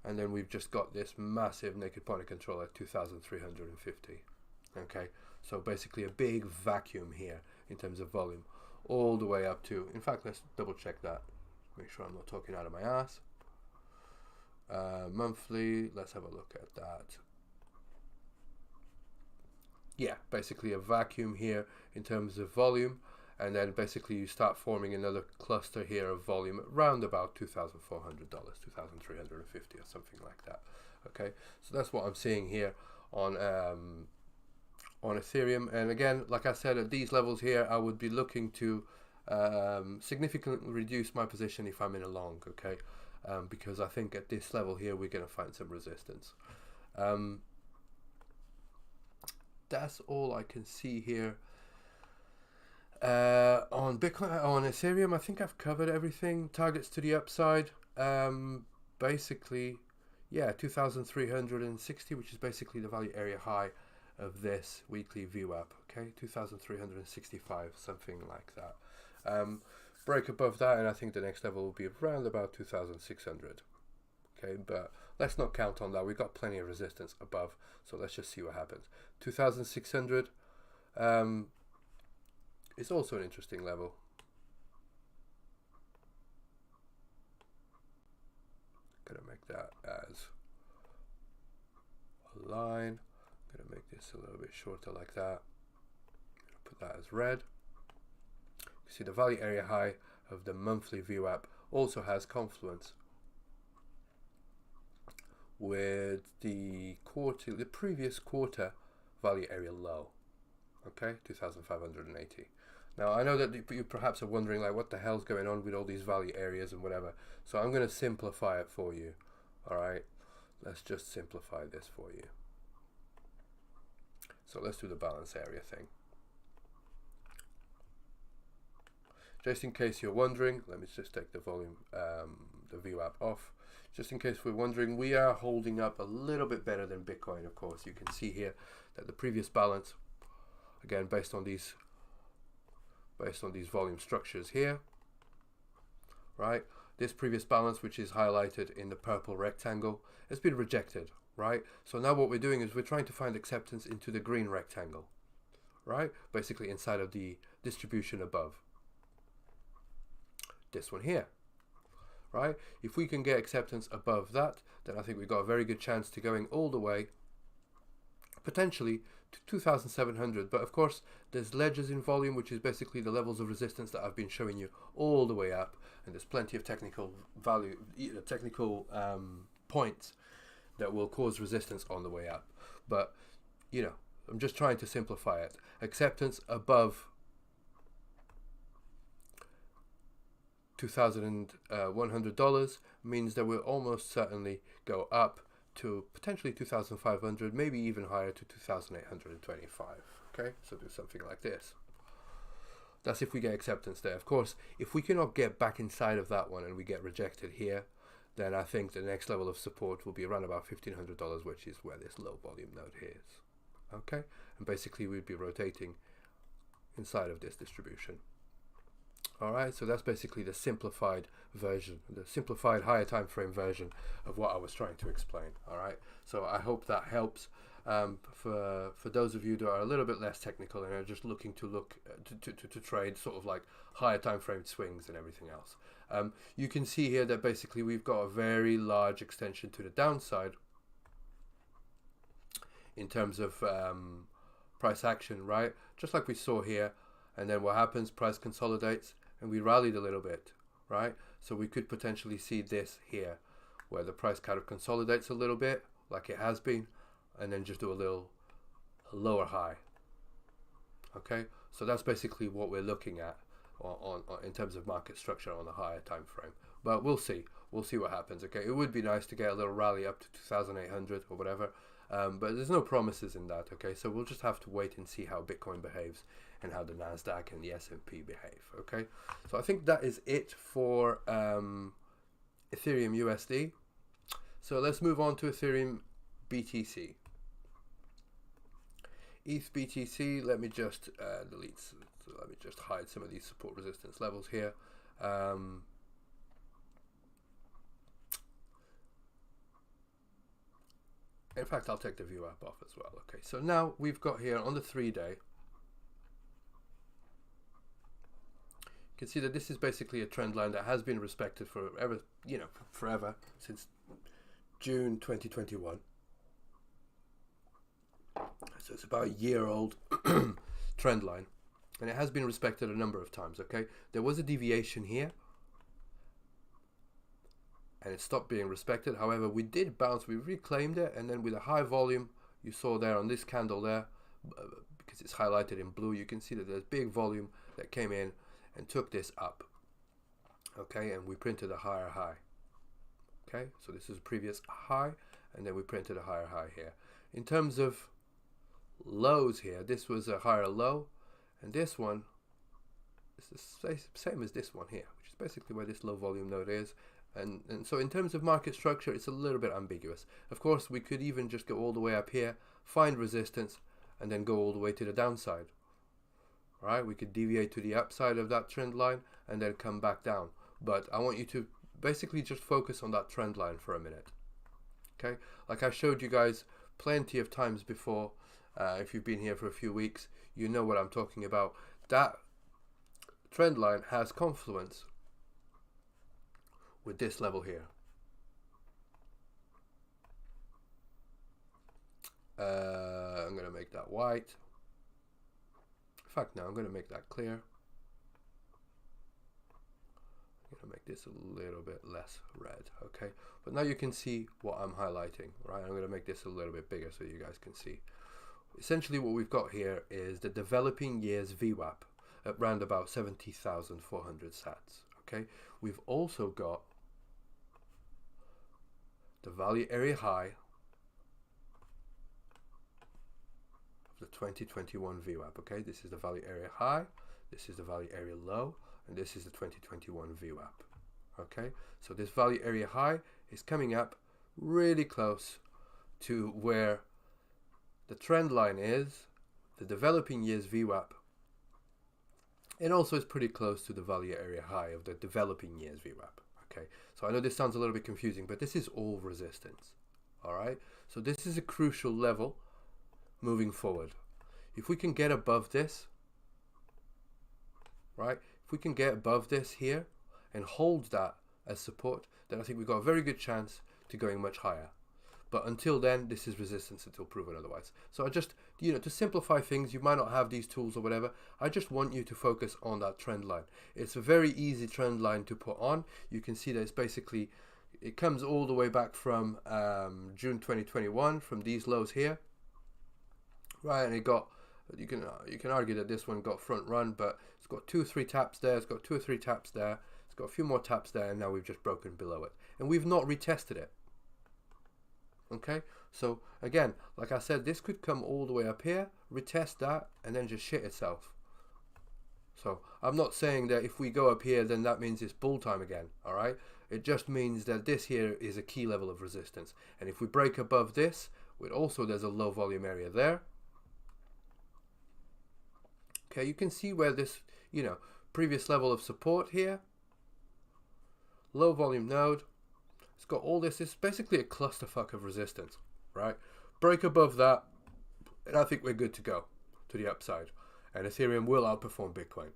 And then we've just got this massive naked point of control at 2,350. Okay, so basically a big vacuum here in terms of volume, all the way up to, in fact, let's double check that, make sure I'm not talking out of my ass. Monthly, let's have a look at that. Yeah, basically a vacuum here in terms of volume, and then basically you start forming another cluster here of volume at around about $2,400, 2,350 or something like that. Okay, so that's what I'm seeing here on on Ethereum. And again, like I said, at these levels here, I would be looking to significantly reduce my position if I'm in a long, okay? Because I think at this level here, we're going to find some resistance. That's all I can see here. On Bitcoin, on Ethereum, I think I've covered everything. Targets to the upside, basically, yeah, 2,360, which is basically the value area high of this weekly VWAP, okay, 2,365, something like that. Break above that, and I think the next level will be around about 2,600. Okay, but let's not count on that. We've got plenty of resistance above, so let's just see what happens. 2,600 is also an interesting level. Gonna make that as a line. Gonna make this a little bit shorter like that. Gonna put that as red. You see the value area high of the monthly VWAP also has confluence with the previous quarter value area low. Okay, 2,580. Now I know that you perhaps are wondering, like, what the hell's going on with all these value areas and whatever. So I'm going to simplify it for you. All right, let's just simplify this for you. So let's do the balance area thing. Just in case you're wondering, let me just take the volume, the VWAP off. Just in case we're wondering, we are holding up a little bit better than Bitcoin, of course. You can see here that the previous balance, again, based on these volume structures here, right? This previous balance, which is highlighted in the purple rectangle, has been rejected, right? So now what we're doing is we're trying to find acceptance into the green rectangle, right? Basically inside of the distribution above. This one here, right? If we can get acceptance above that, then I think we've got a very good chance to going all the way, potentially to 2,700. But of course, there's ledges in volume, which is basically the levels of resistance that I've been showing you all the way up, and there's plenty of technical value, technical points that will cause resistance on the way up. But you know, I'm just trying to simplify it. Acceptance above $2,100 means that we'll almost certainly go up to potentially 2,500, maybe even higher to 2,825. Okay, so do something like this. That's if we get acceptance there. Of course, if we cannot get back inside of that one and we get rejected here, then I think the next level of support will be around about $1,500, which is where this low volume node is. Okay, and basically we'd be rotating inside of this distribution. All right, so that's basically the simplified version, the simplified higher time frame version of what I was trying to explain. All right, so I hope that helps for those of you that are a little bit less technical and are just looking to trade sort of like higher time frame swings and everything else. You can see here that basically we've got a very large extension to the downside in terms of price action, right? Just like we saw here, and then what happens? Price consolidates. And we rallied a little bit, right? So we could potentially see this here, where the price kind of consolidates a little bit, like it has been, and then just do a lower high. Okay, so that's basically what we're looking at on in terms of market structure on the higher time frame. But we'll see what happens. Okay, it would be nice to get a little rally up to 2,800 or whatever, but there's no promises in that. Okay, so we'll just have to wait and see how Bitcoin behaves and how the Nasdaq and the S&P behave. Okay, so I think that is it for Ethereum USD. So let's move on to Ethereum BTC. ETH BTC. Let me just delete. So let me just hide some of these support resistance levels here. In fact, I'll take the VWAP off as well. Okay, so now we've got here on the 3-day. You can see that this is basically a trend line that has been respected forever, forever, since June 2021. So it's about a year-old trend line, and it has been respected a number of times. Okay, there was a deviation here, and it stopped being respected. However, we did bounce, we reclaimed it, and then with a high volume, you saw there on this candle there, because it's highlighted in blue, you can see that there's big volume that came in and took this up. Okay, and we printed a higher high. Okay, so this is a previous high, and then we printed a higher high here. In terms of lows here, this was a higher low, and this one is the same as this one here, which is basically where this low volume node is. And so in terms of market structure, it's a little bit ambiguous. Of course, we could even just go all the way up here, find resistance, and then go all the way to the downside. Right? We could deviate to the upside of that trend line and then come back down. But I want you to basically just focus on that trend line for a minute. Okay? Like I showed you guys plenty of times before, if you've been here for a few weeks, you know what I'm talking about. That trend line has confluence with this level here. I'm going to make that white. In fact, no, I'm going to make that clear. I'm going to make this a little bit less red, okay? But now you can see what I'm highlighting, right? I'm going to make this a little bit bigger so you guys can see. Essentially what we've got here is the developing years VWAP at round about 70,400 sats, okay? We've also got the value area high of the 2021 VWAP, okay? This is the value area high, this is the value area low, and this is the 2021 VWAP, okay? So this value area high is coming up really close to where the trend line is, the developing years VWAP, and also it's pretty close to the value area high of the developing years VWAP. Okay, so I know this sounds a little bit confusing, but this is all resistance. All right, so this is a crucial level moving forward. If we can get above this, right, if we can get above this here and hold that as support, then I think we've got a very good chance to going much higher. But until then, this is resistance until proven otherwise. So I just, you know, to simplify things, you might not have these tools or whatever. I just want you to focus on that trend line. It's a very easy trend line to put on. You can see that it's basically, it comes all the way back from June 2021, from these lows here. Right, and it got, you can argue that this one got front run, but it's got 2 or 3 taps there, it's got 2 or 3 taps there, it's got a few more taps there, and now we've just broken below it. And we've not retested it. Okay, so again, like I said, this could come all the way up here, retest that, and then just shit itself. So I'm not saying that if we go up here, then that means it's bull time again. All right, it just means that this here is a key level of resistance, and if we break above this, with also there's a low volume area there. Okay, you can see where this, you know, previous level of support here, low volume node. It's got all this. It's basically a clusterfuck of resistance, right? Break above that, and I think we're good to go to the upside. And Ethereum will outperform Bitcoin.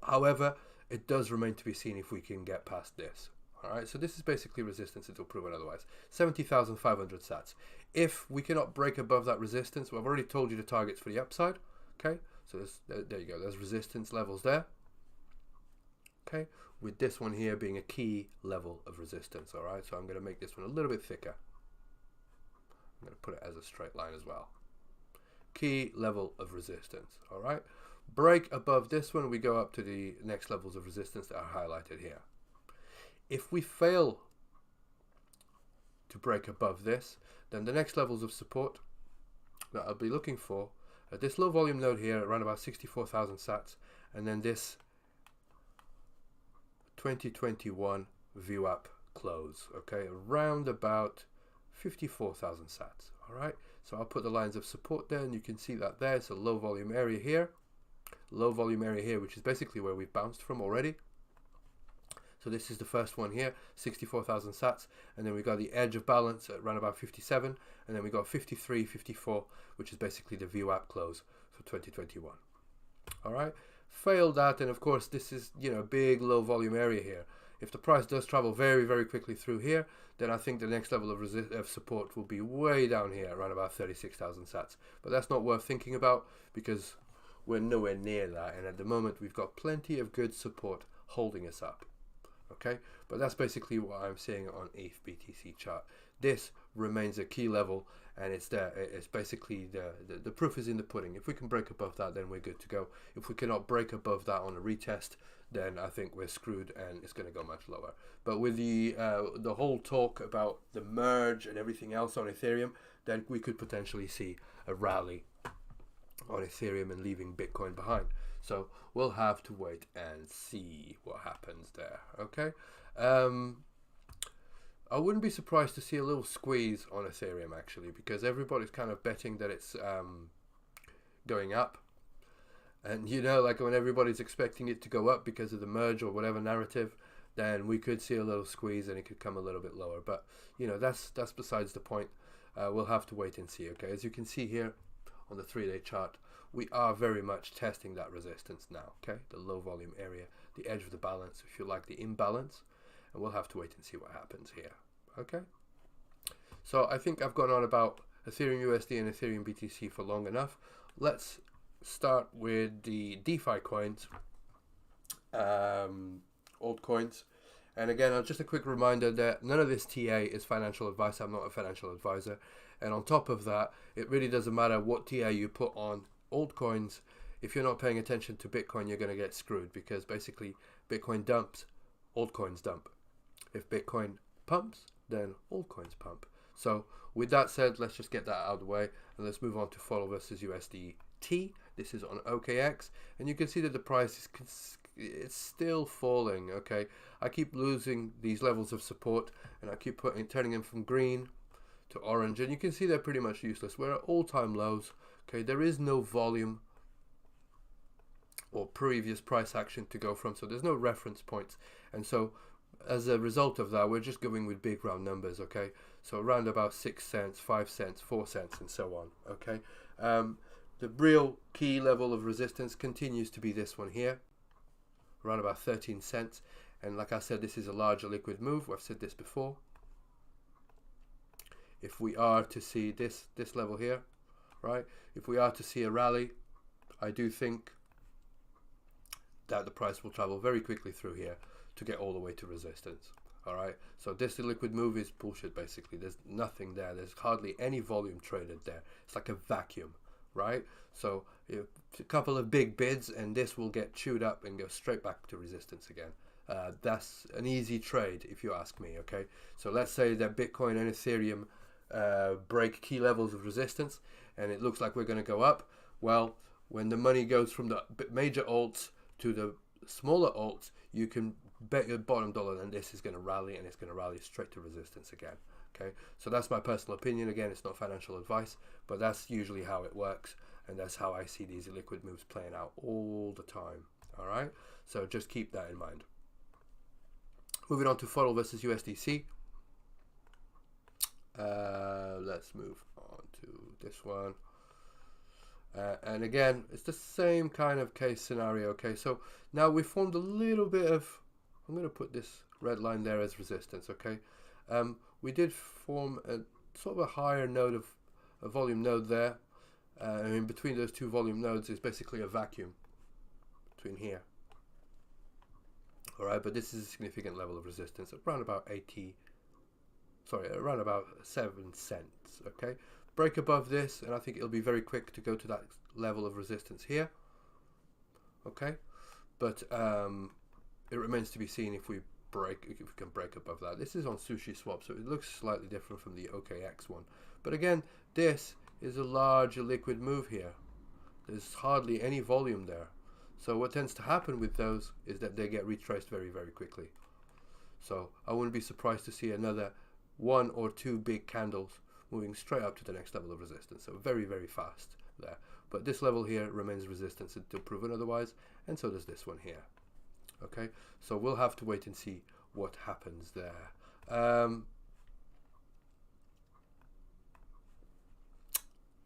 However, it does remain to be seen if we can get past this. All right, so this is basically resistance until proven otherwise. 70,500 sats. If we cannot break above that resistance, well, I've already told you the targets for the upside. Okay, so there you go. There's resistance levels there. Okay, with this one here being a key level of resistance. All right, so I'm going to make this one a little bit thicker. I'm going to put it as a straight line as well. Key level of resistance. All right, break above this one, we go up to the next levels of resistance that are highlighted here. If we fail to break above this, then the next levels of support that I'll be looking for are this low volume node here around about 64,000 sats, and then this 2021 VWAP close, okay, around about 54,000 sats. All right, so I'll put the lines of support there, and you can see that there's a low volume area here, which is basically where we've bounced from already. So this is the first one here, 64,000 sats, and then we got the edge of balance at around about 57, and then we got 53, 54, which is basically the VWAP close for 2021. All right, failed that, and of course this is, you know, a big low volume area here. If the price does travel very, very quickly through here, then I think the next level of support will be way down here, around about 36,000 sats. But that's not worth thinking about because we're nowhere near that, and at the moment we've got plenty of good support holding us up. Okay, but that's basically what I'm seeing on ETH BTC chart. this remains a key level, and it's there. It's basically the proof is in the pudding. If we can break above that, then we're good to go. If we cannot break above that on a retest, then I think we're screwed, and it's going to go much lower. But with the whole talk about the merge and everything else on Ethereum, then we could potentially see a rally on Ethereum and leaving Bitcoin behind. So we'll have to wait and see what happens there. Okay. I wouldn't be surprised to see a little squeeze on Ethereum, actually, because everybody's kind of betting that it's going up. And, you know, like when everybody's expecting it to go up because of the merge or whatever narrative, then we could see a little squeeze and it could come a little bit lower. But, you know, that's besides the point. We'll have to wait and see, okay? As you can see here on the 3-day chart, we are very much testing that resistance now, okay? The low volume area, the edge of the balance, if you like, the imbalance. And we'll have to wait and see what happens here, okay? So I think I've gone on about Ethereum USD and Ethereum BTC for long enough. Let's start with the DeFi coins, altcoins. And again, just a quick reminder that none of this TA is financial advice. I'm not a financial advisor. And on top of that, it really doesn't matter what TA you put on altcoins. If you're not paying attention to Bitcoin, you're going to get screwed, because basically Bitcoin dumps, altcoins dump. If Bitcoin pumps, then altcoins pump. So with that said, let's just get that out of the way, and let's move on to FODL versus USDT. This is on OkEx, and you can see that the price is it's still falling. Okay, I keep losing these levels of support, and I keep turning them from green to orange, and you can see they're pretty much useless. We're at all-time lows. Okay, there is no volume or previous price action to go from, so there's no reference points, and so as a result of that, we're just going with big round numbers, okay? So around about 6 cents, 5 cents, 4 cents, and so on, okay? The real key level of resistance continues to be this one here, around about 13 cents. And like I said, this is a larger liquid move. I've said this before. If we are to see this level here, right? If we are to see a rally, I do think that the price will travel very quickly through here to get all the way to resistance. All right, so this liquid move is bullshit. Basically, there's nothing there. There's hardly any volume traded there. It's like a vacuum, right? So a couple of big bids and this will get chewed up and go straight back to resistance again. That's an easy trade if you ask me, okay? So let's say that Bitcoin and Ethereum break key levels of resistance and it looks like we're going to go up. Well, when the money goes from the major alts to the smaller alts, you can bet your bottom dollar that this is going to rally, and it's going to rally straight to resistance again. Okay, so that's my personal opinion. Again, it's not financial advice, but that's usually how it works, and that's how I see these liquid moves playing out all the time. All right, so just keep that in mind. Moving on to FODL versus USDC. Let's move on to this one. And again, it's the same kind of case scenario. Okay, so now we formed a little bit of, I'm going to put this red line there as resistance. Okay, we did form a sort of a higher node of a volume node there. In between those two volume nodes is basically a vacuum between here. All right, but this is a significant level of resistance, around about around about 7 cents. Okay, break above this, and I think it'll be very quick to go to that level of resistance here. Okay, but it remains to be seen if we can break above that. This is on sushiswap, so it looks slightly different from the OkEx one. But again, this is a larger liquid move here. There's hardly any volume there. So what tends to happen with those is that they get retraced very, very quickly. So I wouldn't be surprised to see another 1 or 2 big candles moving straight up to the next level of resistance. So very, very fast there. But this level here remains resistance until proven otherwise, and so does this one here. Okay, so we'll have to wait and see what happens there.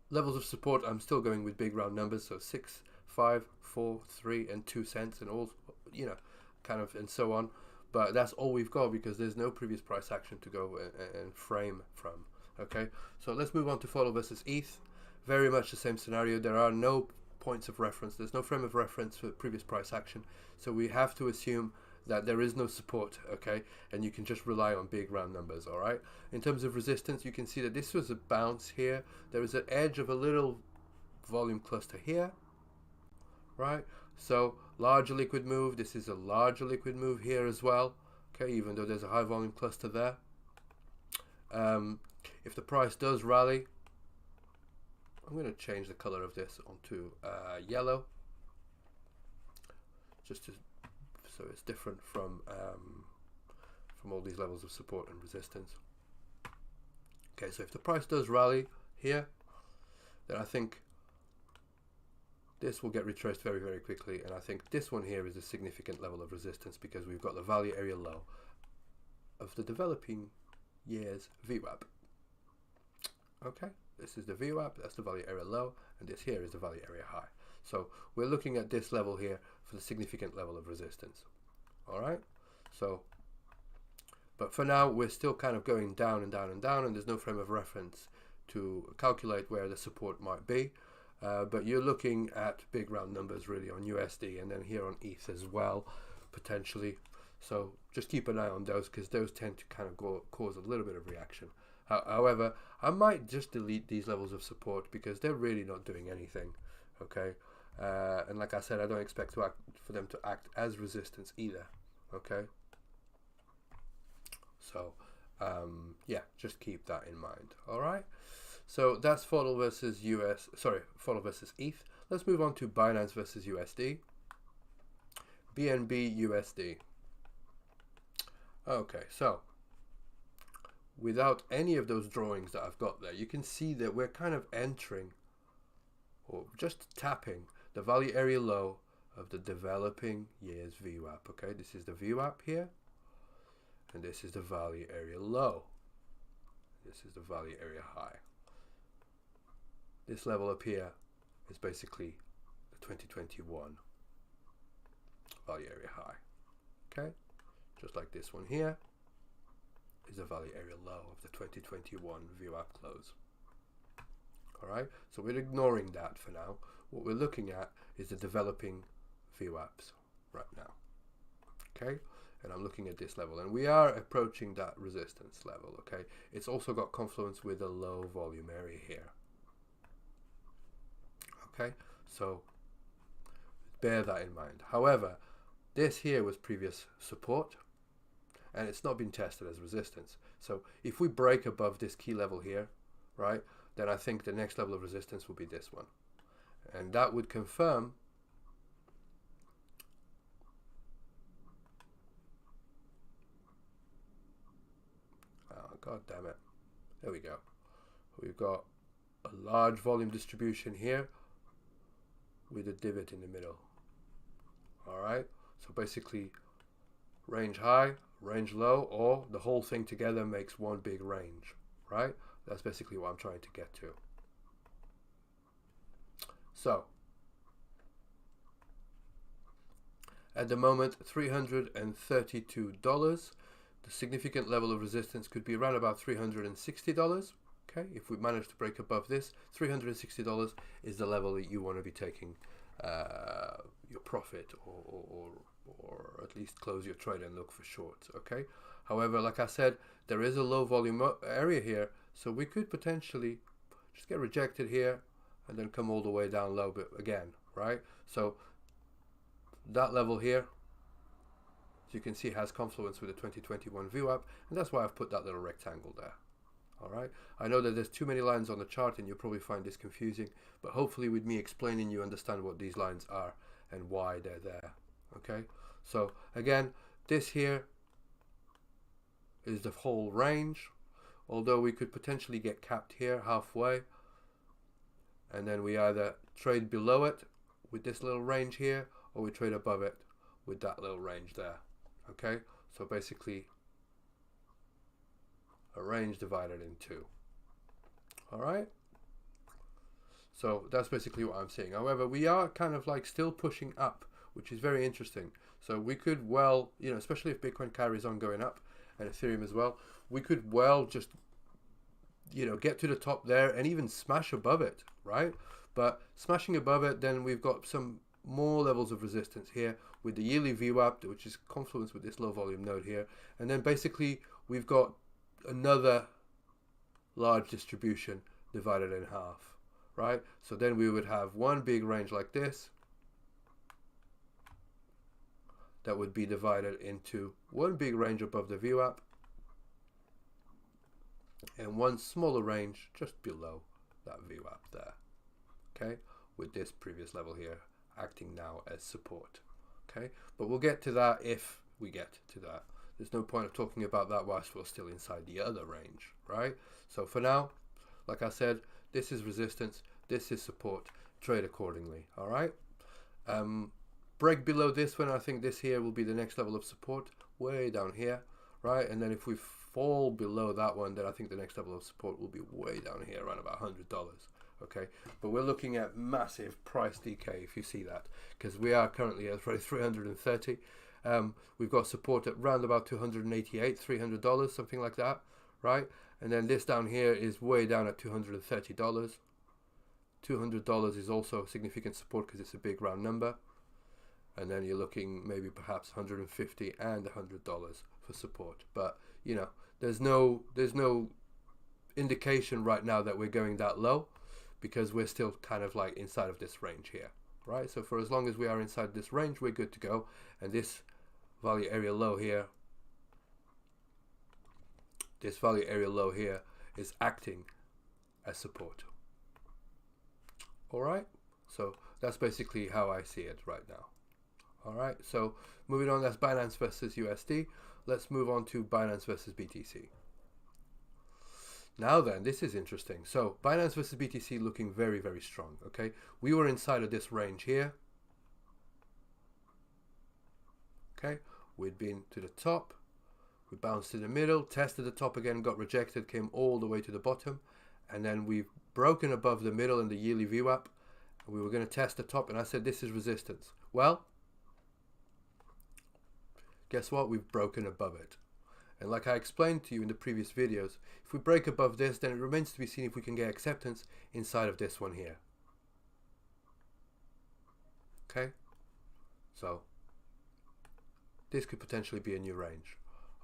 Levels of support, I'm still going with big round numbers, so 6, 5, 4, 3, and 2 cents, and all, you know, kind of, and so on. But that's all we've got because there's no previous price action to go and frame from. Okay, so let's move on to FODL versus ETH. Very much the same scenario. There are no points of reference. There's no frame of reference for previous price action. So we have to assume that there is no support, okay, and you can just rely on big round numbers. All right, in terms of resistance, you can see that this was a bounce here. There is an edge of a little volume cluster here, right? So larger liquid move. This is a larger liquid move here as well, okay, even though there's a high volume cluster there. If the price does rally, I'm going to change the color of this onto yellow, just to, so it's different from all these levels of support and resistance. Okay, so if the price does rally here, then I think this will get retraced very, very quickly, and I think this one here is a significant level of resistance because we've got the value area low of the developing years VWAP. Okay, this is the VWAP, that's the value area low, and this here is the value area high. So we're looking at this level here for the significant level of resistance. All right, so, but for now we're still kind of going down and down and down, and there's no frame of reference to calculate where the support might be. But you're looking at big round numbers really on USD, and then here on ETH as well, potentially. So just keep an eye on those, because those tend to kind of cause a little bit of reaction. However, I might just delete these levels of support because they're really not doing anything. Okay, and like I said, I don't expect for them to act as resistance either. Okay, so yeah, just keep that in mind. All right, so that's FODL versus FODL versus ETH. Let's move on to Binance versus USD. BNB USD. Okay, so without any of those drawings that I've got there, you can see that we're kind of entering, or just tapping, the value area low of the developing years VWAP. Okay, this is the VWAP here, and this is the value area low. This is the value area high. This level up here is basically the 2021 value area high. Okay, just like this one here is the value area low of the 2021 VWAP close. All right, so we're ignoring that for now. What we're looking at is the developing VWAPs right now. Okay, and I'm looking at this level, and we are approaching that resistance level. Okay, it's also got confluence with a low volume area here. Okay, so bear that in mind. However, this here was previous support, and it's not been tested as resistance. So if we break above this key level here, right, then I think the next level of resistance will be this one, and that would confirm god damn it, there we go, we've got a large volume distribution here with a divot in the middle. All right, so basically range high, range low, or the whole thing together makes one big range, right? That's basically what I'm trying to get to. So at the moment, $332. The significant level of resistance could be around about $360. Okay, if we manage to break above this, $360 is the level that you want to be taking your profit, or at least close your trade and look for shorts. Okay, however, like I said, there is a low volume area here, so we could potentially just get rejected here and then come all the way down low bit again, right? So that level here, as you can see, has confluence with the 2021 VWAP, and that's why I've put that little rectangle there. All right, I know that there's too many lines on the chart and you'll probably find this confusing, but hopefully with me explaining, you understand what these lines are and why they're there. Okay, so again, this here is the whole range, although we could potentially get capped here halfway, and then we either trade below it with this little range here, or we trade above it with that little range there. Okay, so basically a range divided in two. All right, so that's basically what I'm seeing. However, we are kind of like still pushing up, which is very interesting. So we could well, you know, especially if Bitcoin carries on going up, and Ethereum as well, we could well just, you know, get to the top there and even smash above it, right? But smashing above it, then we've got some more levels of resistance here. with the yearly VWAP, which is confluence with this low volume node here. And then basically we've got another large distribution divided in half, right? So then we would have one big range like this that would be divided into one big range above the VWAP and one smaller range just below that VWAP there, okay, with this previous level here acting now as support, okay? But we'll get to that if we get to that. There's no point of talking about that whilst we're still inside the other range, right? So for now, like I said, this is resistance, this is support, trade accordingly, all right? Break below this one, I think this here will be the next level of support, way down here, right? And then if we fall below that one, then I think the next level of support will be way down here, around about $100, okay? But we're looking at massive price decay, if you see that, because we are currently at 330. We've got support at round about $288, $300, something like that, right? And then this down here is way down at $230. $200 is also significant support because it's a big round number. And then you're looking maybe perhaps $150 and $100 for support. But you know, there's no indication right now that we're going that low, because we're still kind of like inside of this range here, right? So for as long as we are inside this range, we're good to go. And this value area low here, this value area low here is acting as support. All right, so that's basically how I see it right now. All right, so moving on, that's Binance versus USD. Let's move on to Binance versus BTC. Now then, this is interesting. So Binance versus BTC looking very, very strong, okay? We were inside of this range here. Okay, we'd been to the top. We bounced to the middle, tested the top again, got rejected, came all the way to the bottom. And then we've broken above the middle in the yearly VWAP. We were going to test the top, and I said this is resistance. Well, guess what? We've broken above it. And like I explained to you in the previous videos, if we break above this, then it remains to be seen if we can get acceptance inside of this one here. Okay? So this could potentially be a new range.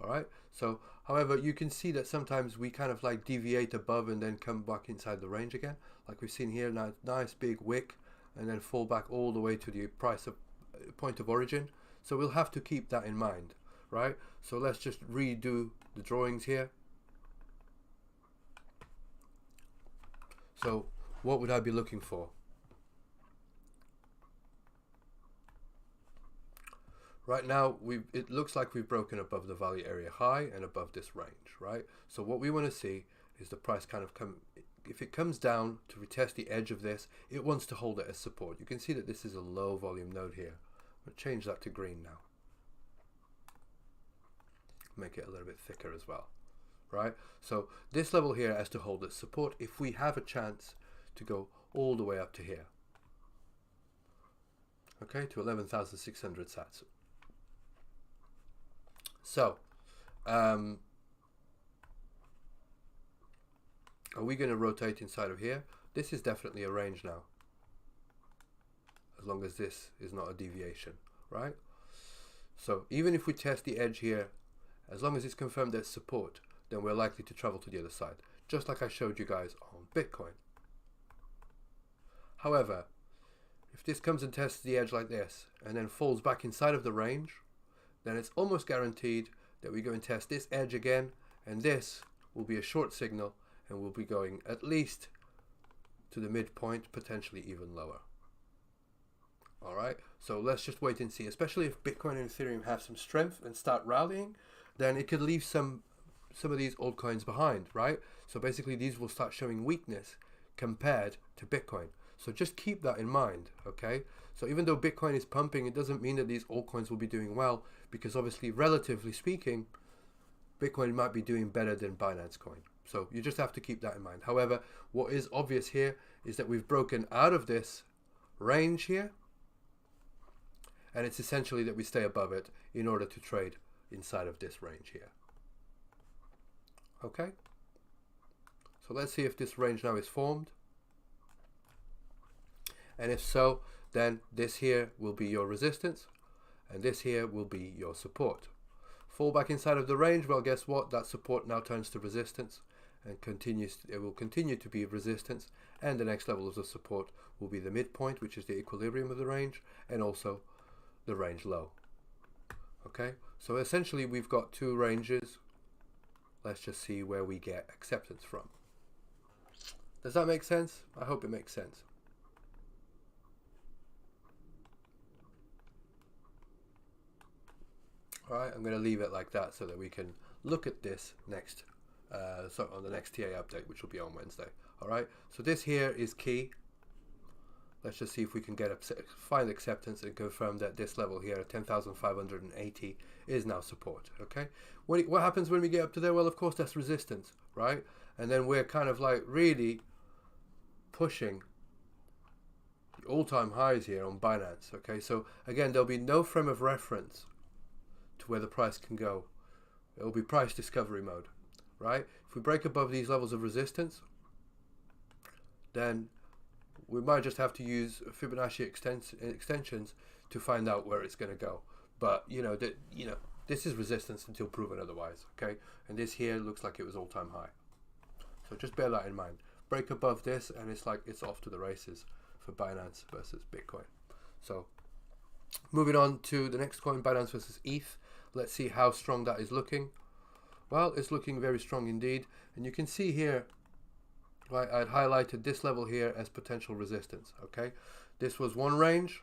All right? So, however, you can see that sometimes we kind of like deviate above and then come back inside the range again. Like we've seen here, nice big wick, and then fall back all the way to the point of origin. So we'll have to keep that in mind, right? So let's just redo the drawings here. So what would I be looking for? Right now, it looks like we've broken above the value area high and above this range, right? So what we want to see is the price kind of if it comes down to retest the edge of this, it wants to hold it as support. You can see that this is a low volume node here. I'll change that to green now. Make it a little bit thicker as well, right? So this level here has to hold its support if we have a chance to go all the way up to here. Okay, to 11,600 sats. So, are we going to rotate inside of here? This is definitely a range now, as long as this is not a deviation, right? So even if we test the edge here, as long as it's confirmed as support, then we're likely to travel to the other side, just like I showed you guys on Bitcoin. However, if this comes and tests the edge like this and then falls back inside of the range, then it's almost guaranteed that we go and test this edge again, and this will be a short signal, and we'll be going at least to the midpoint, potentially even lower. All right, so let's just wait and see. Especially if Bitcoin and Ethereum have some strength and start rallying, then it could leave some of these altcoins behind, right? So basically these will start showing weakness compared to Bitcoin. So just keep that in mind, okay? So even though Bitcoin is pumping, it doesn't mean that these altcoins will be doing well, because obviously, relatively speaking, Bitcoin might be doing better than Binance Coin. So you just have to keep that in mind. However, what is obvious here is that we've broken out of this range here, and it's essentially that we stay above it in order to trade inside of this range here. Okay? So let's see if this range now is formed. And if so, then this here will be your resistance, and this here will be your support. Fall back inside of the range, well, guess what? That support now turns to resistance and it will continue to be resistance, and the next levels of support will be the midpoint, which is the equilibrium of the range, and also the range low. Okay, so essentially we've got two ranges. Let's just see where we get acceptance from. Does that make sense? I hope it makes sense. All right, I'm going to leave it like that so that we can look at this next, so on the next TA update, which will be on Wednesday. All right, so this here is key. Let's just see if we can find acceptance and confirm that this level here at 10,580 is now support. Okay, what happens when we get up to there? Well, of course, that's resistance, right? And then we're kind of like really pushing the all-time highs here on Binance. Okay, so again, there'll be no frame of reference to where the price can go. It will be price discovery mode, right? If we break above these levels of resistance, then we might just have to use Fibonacci extensions to find out where it's going to go. But this is resistance until proven otherwise. Okay, and this here looks like it was all-time high. So just bear that in mind. Break above this, and it's like it's off to the races for Binance versus Bitcoin. So moving on to the next coin, Binance versus ETH. Let's see how strong that is looking. Well, it's looking very strong indeed, and you can see here, right, I'd highlighted this level here as potential resistance. Okay, this was one range,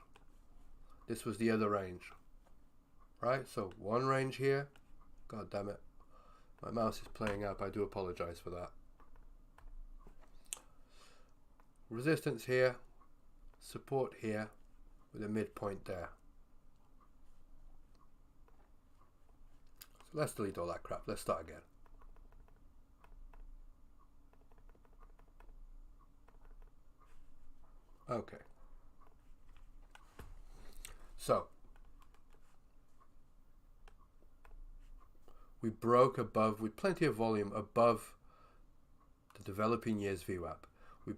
this was the other range, right? So one range here. God damn it, my mouse is playing up. I do apologize for that. Resistance here, support here, with a midpoint there. So let's delete all that crap. Let's start again. Okay. So we broke above, with plenty of volume, above the developing years VWAP. We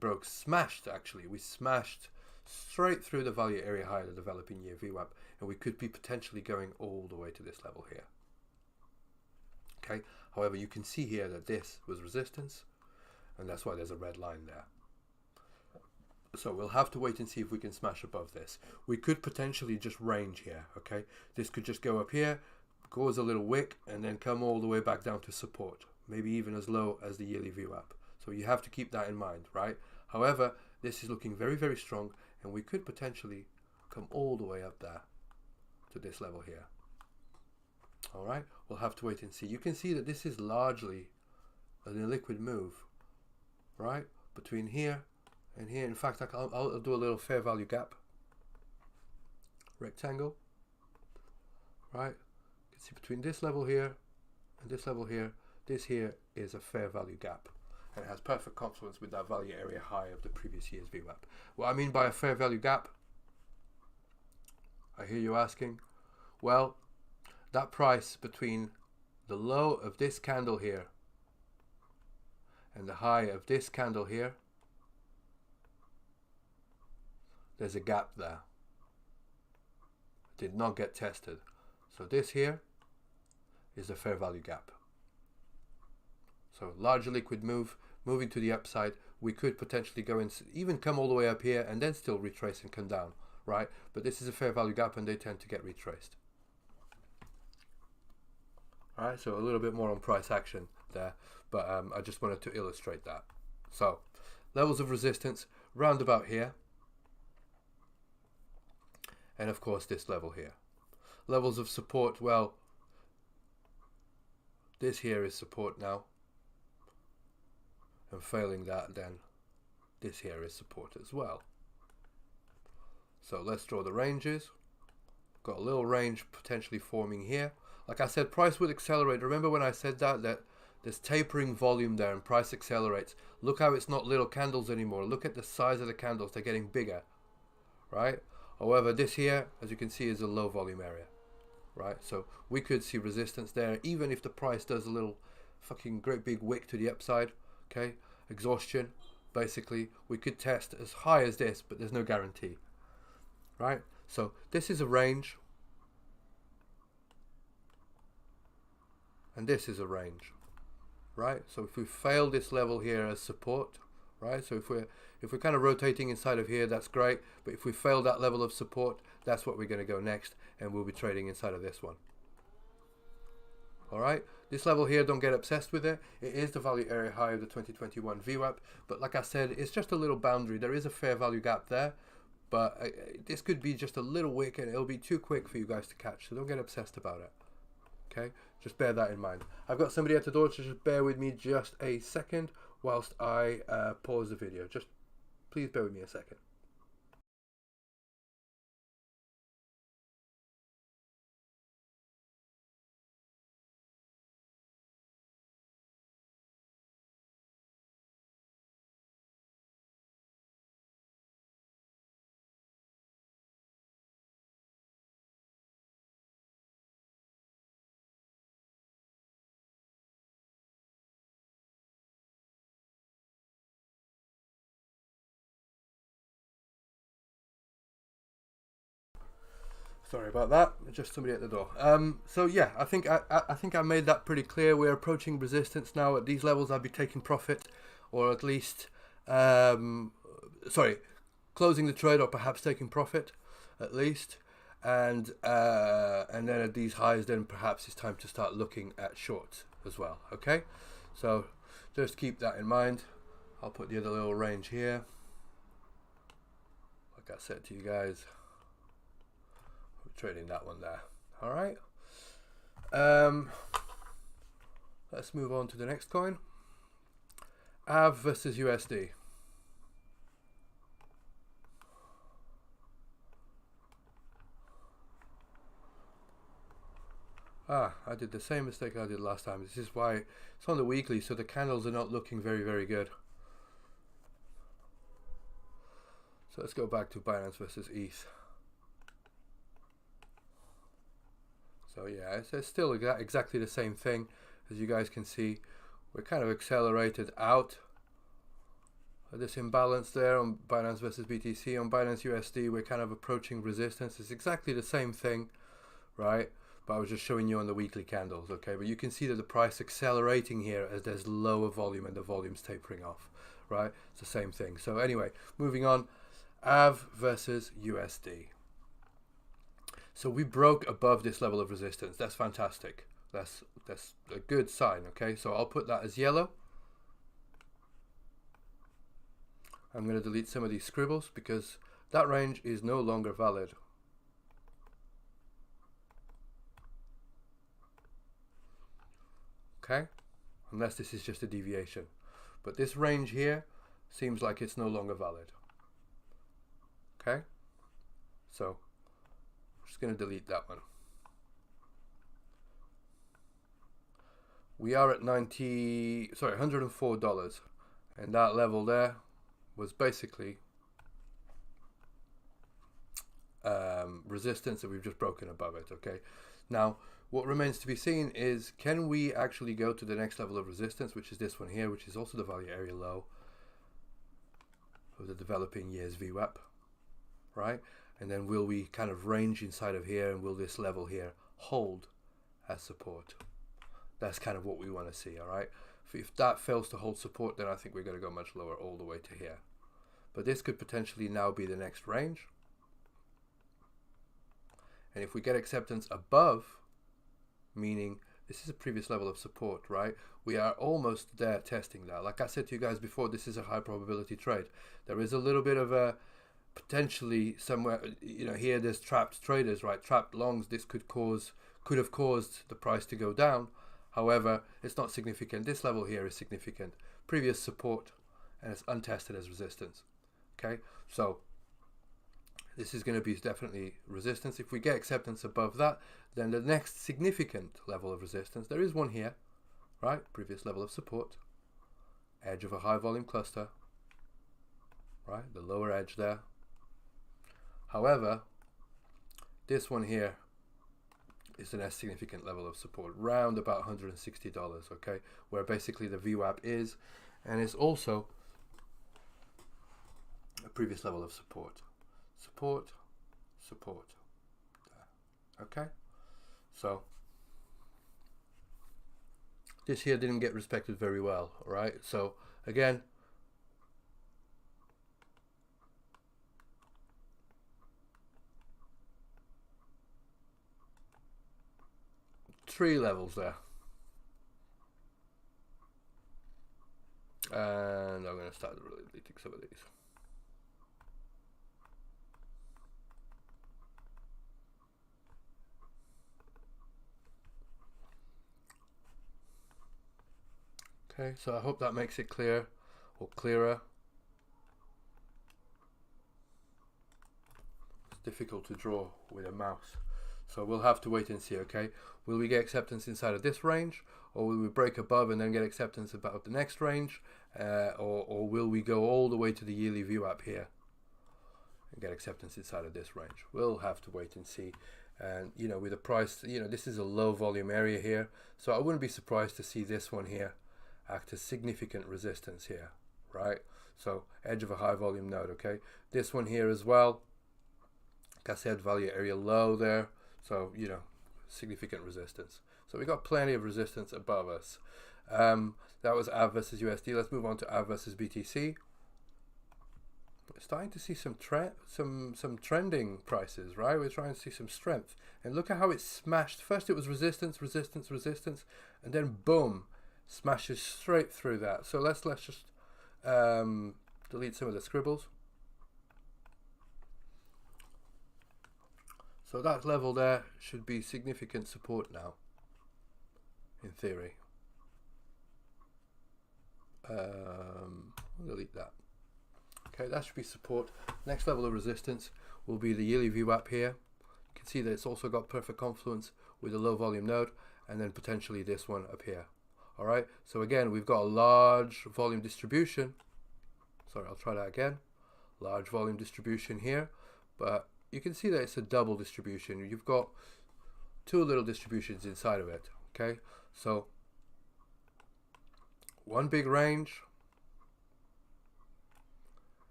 smashed straight through the value area high of the developing year VWAP, and we could be potentially going all the way to this level here. Okay, however, you can see here that this was resistance, and that's why there's a red line there. So we'll have to wait and see if we can smash above this. We could potentially just range here. Okay, this could just go up here, cause a little wick, and then come all the way back down to support, maybe even as low as the yearly VWAP. So you have to keep that in mind, right? However, this is looking very, very strong, and we could potentially come all the way up there to this level here. All right, we'll have to wait and see. You can see that this is largely an illiquid move, right? Between here and here. In fact, I'll do a little fair value gap rectangle, right? You can see between this level here and this level here, this here is a fair value gap, and it has perfect confluence with that value area high of the previous year's VWAP. What I mean by a fair value gap, I hear you asking. Well, that price between the low of this candle here and the high of this candle here, there's a gap there. It did not get tested. So this here is a fair value gap. So large liquid move, moving to the upside. We could potentially go and even come all the way up here and then still retrace and come down, right? But this is a fair value gap, and they tend to get retraced. All right, so a little bit more on price action there, but I just wanted to illustrate that. So levels of resistance round about here, and of course this level here. Levels of support, well, this here is support now, and failing that, then this here is support as well. So let's draw the ranges. Got a little range potentially forming here. Like I said, price would accelerate. Remember when I said that there's tapering volume there and price accelerates. Look how it's not little candles anymore. Look at the size of the candles. They're getting bigger, right? However, this here, as you can see, is a low volume area, right? So we could see resistance there, even if the price does a little fucking great big wick to the upside, okay? Exhaustion, basically. We could test as high as this, but there's no guarantee, right? So this is a range. and this is a range, right? So if we fail this level here as support, right? So if we're kind of rotating inside of here, that's great. But if we fail that level of support, that's what we're going to go next, and we'll be trading inside of this one. All right, this level here, don't get obsessed with it. It is the value area high of the 2021 VWAP, but like I said, it's just a little boundary. There is a fair value gap there, but this could be just a little wick, and it'll be too quick for you guys to catch. So don't get obsessed about it. Okay, just bear that in mind. I've got somebody at the door, so just bear with me just a second whilst I pause the video. Just please bear with me a second. Sorry about that. Just somebody at the door. So yeah, I think I made that pretty clear. We're approaching resistance now. At these levels, I'd be taking profit, or at least, closing the trade, or perhaps taking profit, at least. And then at these highs, then perhaps it's time to start looking at shorts as well. Okay, so just keep that in mind. I'll put the other little range here. Like I said to you guys, trading that one there. All right, let's move on to the next coin. AAVE versus USD. I did the same mistake I did last time. This is why it's on the weekly, so the candles are not looking very, very good. So let's go back to Binance versus ETH. So yeah, it's still exactly the same thing. As you guys can see, we're kind of accelerated out of this imbalance there on Binance versus BTC. On Binance USD, we're kind of approaching resistance. It's exactly the same thing, right? But I was just showing you on the weekly candles, okay? But you can see that the price accelerating here as there's lower volume and the volume's tapering off, right? It's the same thing. So anyway, moving on, AAVE versus USD. So we broke above this level of resistance. That's fantastic. That's a good sign, okay? So I'll put that as yellow. I'm going to delete some of these scribbles because that range is no longer valid. Okay? Unless this is just a deviation. But this range here seems like it's no longer valid. Okay? So just going to delete that one. We are at $104, and that level there was basically resistance that we've just broken above it. Okay, now what remains to be seen is, can we actually go to the next level of resistance, which is this one here, which is also the value area low of the developing years VWAP, right? And then will we kind of range inside of here, and will this level here hold as support? That's kind of what we want to see, all right? If that fails to hold support, then I think we're going to go much lower all the way to here. But this could potentially now be the next range. And if we get acceptance above, meaning this is a previous level of support, right? We are almost there testing that. Like I said to you guys before, this is a high probability trade. There is a little bit of a potentially somewhere, you know, here there's trapped traders, right? Trapped longs. This could have caused the price to go down. However, it's not significant. This level here is significant. Previous support, and it's untested as resistance. Okay, so this is going to be definitely resistance. If we get acceptance above that, then the next significant level of resistance, there is one here, right? Previous level of support, edge of a high volume cluster, right? The lower edge there. However, this one here is the next significant level of support, round about $160, okay, where basically the VWAP is, and it's also a previous level of support. Support. Okay, so this here didn't get respected very well, right? So again, three levels there. And I'm going to start deleting some of these. Okay, so I hope that makes it clear or clearer. It's difficult to draw with a mouse, so we'll have to wait and see. Okay, will we get acceptance inside of this range, or will we break above and then get acceptance about the next range, or will we go all the way to the yearly VWAP here and get acceptance inside of this range? We'll have to wait and see. And you know, with the price, you know, this is a low volume area here, so I wouldn't be surprised to see this one here act as significant resistance here, right? So edge of a high volume node. Okay, this one here as well, like I said, value area low there, so you know, significant resistance. So we got plenty of resistance above us. That was AAVE versus USD. Let's move on to AAVE versus BTC. We're starting to see some trending prices, right? We're trying to see some strength, and look at how it smashed. First it was resistance, resistance, resistance, and then boom, smashes straight through that. So let's just delete some of the scribbles. So that level there should be significant support now, in theory. I'll delete that. Okay, that should be support. Next level of resistance will be the yearly VWAP here. You can see that it's also got perfect confluence with a low volume node, and then potentially this one up here. All right, so again, we've got a large volume distribution. Sorry, I'll try that again. Large volume distribution here, but you can see that it's a double distribution. You've got two little distributions inside of it. Okay, so one big range,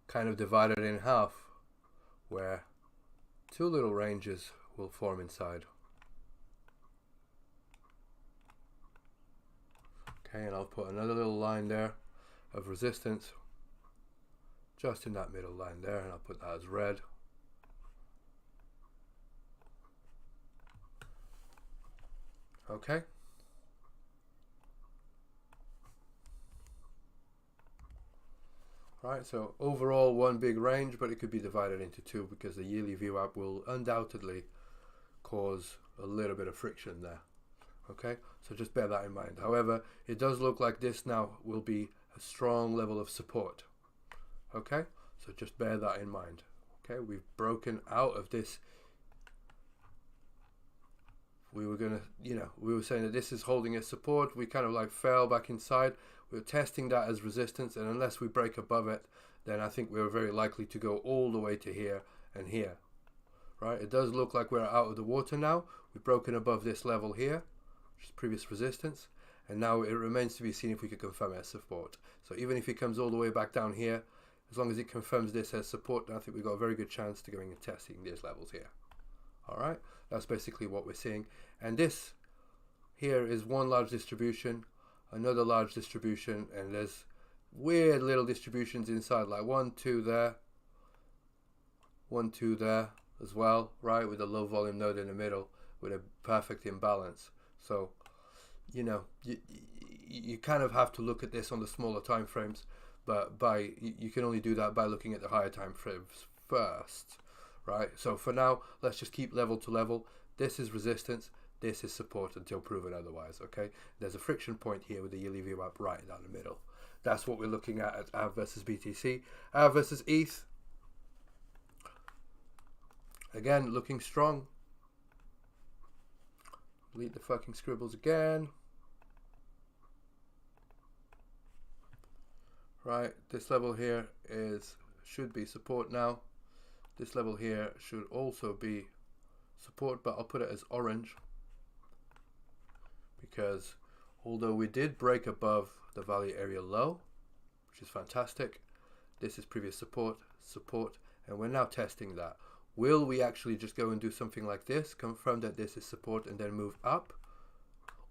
kind of divided in half, where two little ranges will form inside. Okay, and I'll put another little line there of resistance just in that middle line there, and I'll put that as red. Okay. Right, so overall one big range, but it could be divided into two because the yearly VWAP will undoubtedly cause a little bit of friction there. Okay, so just bear that in mind. However, it does look like this now will be a strong level of support. Okay, so just bear that in mind. Okay, we've broken out of this. We were gonna, you know, we were saying that this is holding as support. We kind of like fell back inside. We were testing that as resistance, and unless we break above it, then I think we're very likely to go all the way to here and here. Right, it does look like we're out of the water now. We've broken above this level here, which is previous resistance, and now it remains to be seen if we can confirm it as support. So even if it comes all the way back down here, as long as it confirms this as support, I think we've got a very good chance to going and testing these levels here. All right, that's basically what we're seeing. And this here is one large distribution, another large distribution, and there's weird little distributions inside, like 1, 2 there, 1, 2 there as well, right, with a low volume node in the middle with a perfect imbalance. So, you know, you kind of have to look at this on the smaller time frames, but you can only do that by looking at the higher time frames first, right? So for now, let's just keep level to level. This is resistance, this is support until proven otherwise. Okay, there's a friction point here with the yearly VWAP right down the middle. That's what we're looking at AAVE versus BTC. AAVE versus ETH, again looking strong. Delete the fucking scribbles again. Right, this level here should be support now. This level here should also be support, but I'll put it as orange because although we did break above the value area low, which is fantastic, this is previous support, and we're now testing that. Will we actually just go and do something like this, confirm that this is support and then move up,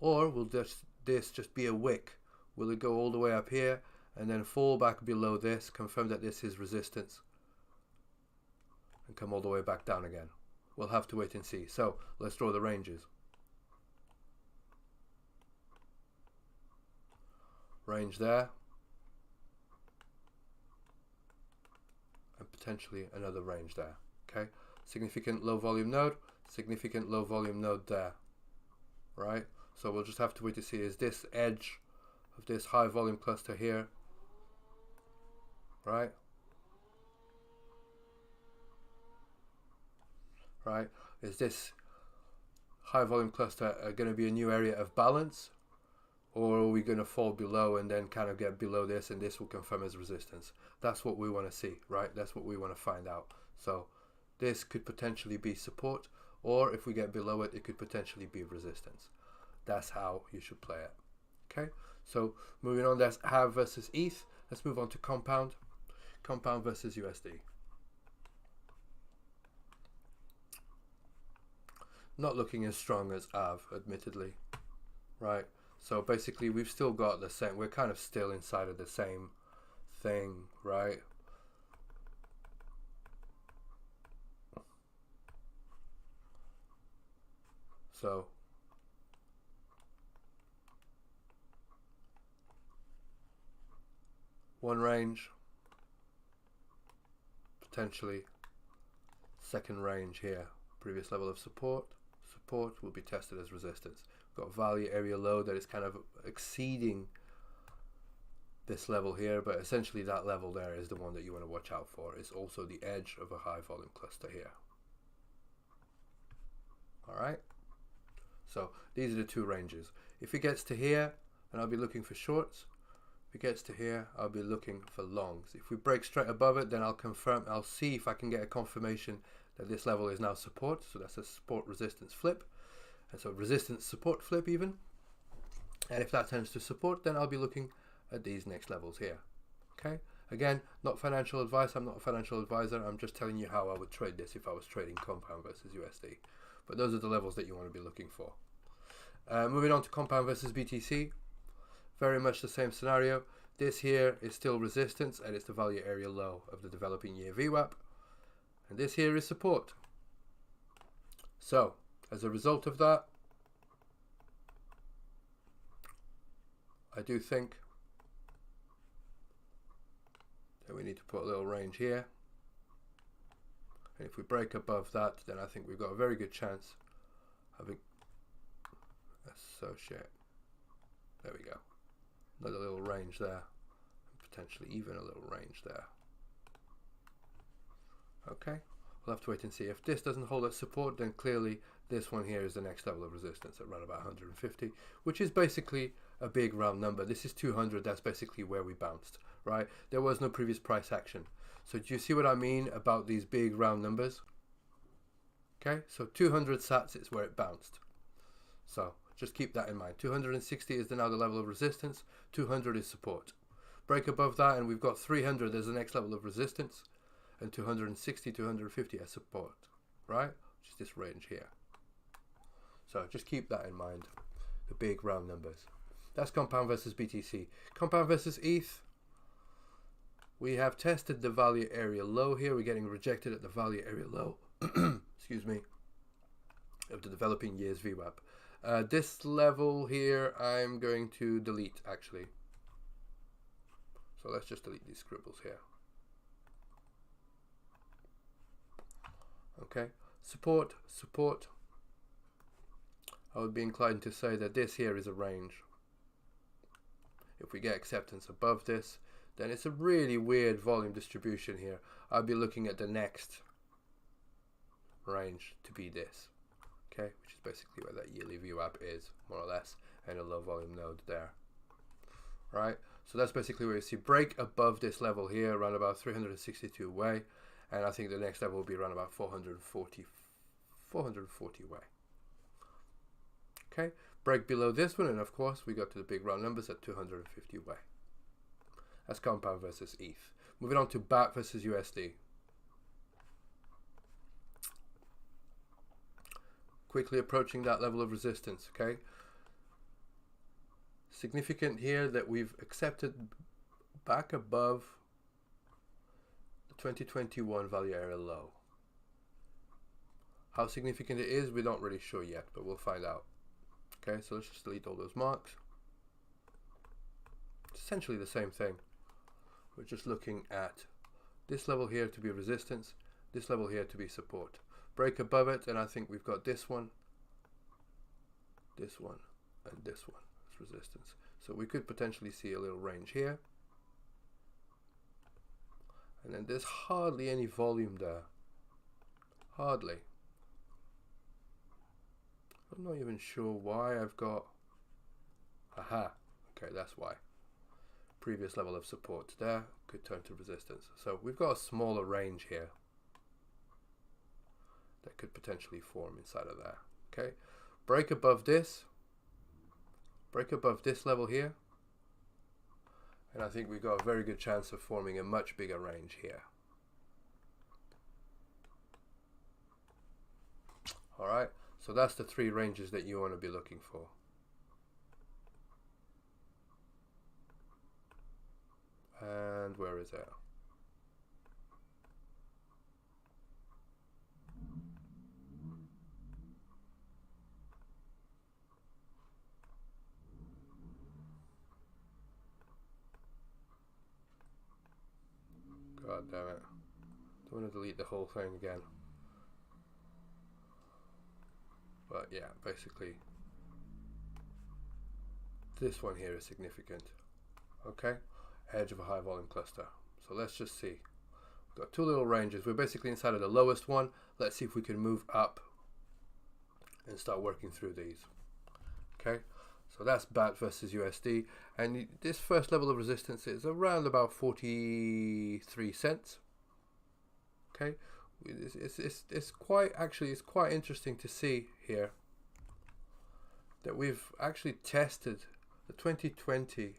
or we'll just this just be a wick? Will it go all the way up here and then fall back below this, confirm that this is resistance, and come all the way back down again? We'll have to wait and see. So let's draw the ranges. Range there, and potentially another range there. Okay, significant low volume node, significant low volume node there, right? So we'll just have to wait to see, is this edge of this high volume cluster here, right? Right, is this high volume cluster going to be a new area of balance, or are we going to fall below and then kind of get below this, and this will confirm as resistance? That's what we want to see, right? That's what we want to find out. So this could potentially be support, or if we get below it, it could potentially be resistance. That's how you should play it. Okay, so moving on, that's AAVE versus ETH. Let's move on to compound versus USD. Not looking as strong as AAVE, admittedly, right? So basically we've still got the same, we're kind of still inside of the same thing, right? So one range, potentially second range here, previous level of support will be tested as resistance. We've got value area low that is kind of exceeding this level here, but essentially that level there is the one that you want to watch out for. It's also the edge of a high volume cluster here. All right, so these are the two ranges. If it gets to here, and I'll be looking for shorts. If it gets to here, I'll be looking for longs. If we break straight above it, then I'll see if I can get a confirmation that this level is now support. So that's a support resistance flip, and so resistance support flip even. And if that turns to support, then I'll be looking at these next levels here. Okay, again, not financial advice. I'm not a financial advisor. I'm just telling you how I would trade this if I was trading compound versus USD. But those are the levels that you want to be looking for. Moving on to compound versus BTC, very much the same scenario. This here is still resistance, and it's the value area low of the developing year VWAP, and this here is support. So as a result of that, I do think that we need to put a little range here, and if we break above that, then I think we've got a very good chance of associate. There we go. Another little range there, and potentially even a little range there. Okay, we'll have to wait and see. If this doesn't hold at support, then clearly this one here is the next level of resistance at around about 150, which is basically a big round number. This is 200. That's basically where we bounced, right? There was no previous price action. So do you see what I mean about these big round numbers? Okay, so 200 sats is where it bounced. So just keep that in mind. 260 is now the level of resistance. 200 is support. Break above that, and we've got 300 as the next level of resistance, and 260, 250 as support, right? Which is this range here. So just keep that in mind, the big round numbers. That's compound versus BTC. Compound versus ETH. We have tested the value area low here. We're getting rejected at the value area low, excuse me, of the developing years VWAP. This level here, I'm going to delete actually. So let's just delete these scribbles here. Okay, support. I would be inclined to say that this here is a range. If we get acceptance above this, then it's a really weird volume distribution here. I'll be looking at the next range to be this, okay, which is basically where that yearly VWAP is, more or less, and a low volume node there, right? So that's basically where you see break above this level here, around about 362 away, and I think the next level will be around about 440 away. Okay, break below this one, and of course we got to the big round numbers at 250 away. That's compound versus ETH. Moving on to BAT versus USD. Quickly approaching that level of resistance, okay? Significant here that we've accepted back above the 2021 value area low. How significant it is, we're not really sure yet, but we'll find out. Okay, so let's just delete all those marks. It's essentially the same thing. We're just looking at this level here to be resistance, this level here to be support. Break above it, and I think we've got this one, and this one as resistance. So we could potentially see a little range here. And then there's hardly any volume there. Hardly. I'm not even sure why I've got, aha, okay, that's why. Previous level of support there could turn to resistance. So we've got a smaller range here that could potentially form inside of there. Okay, break above this level here, and I think we've got a very good chance of forming a much bigger range here. All right, so that's the three ranges that you want to be looking for. And where is it? God damn it. Don't want to delete the whole thing again. But yeah, basically this one here is significant. Okay, edge of a high volume cluster. So let's just see. We've got two little ranges. We're basically inside of the lowest one. Let's see if we can move up and start working through these. Okay, so that's BAT versus USD, and this first level of resistance is around about 43 cents. Okay, it's quite interesting to see here that we've actually tested the 2020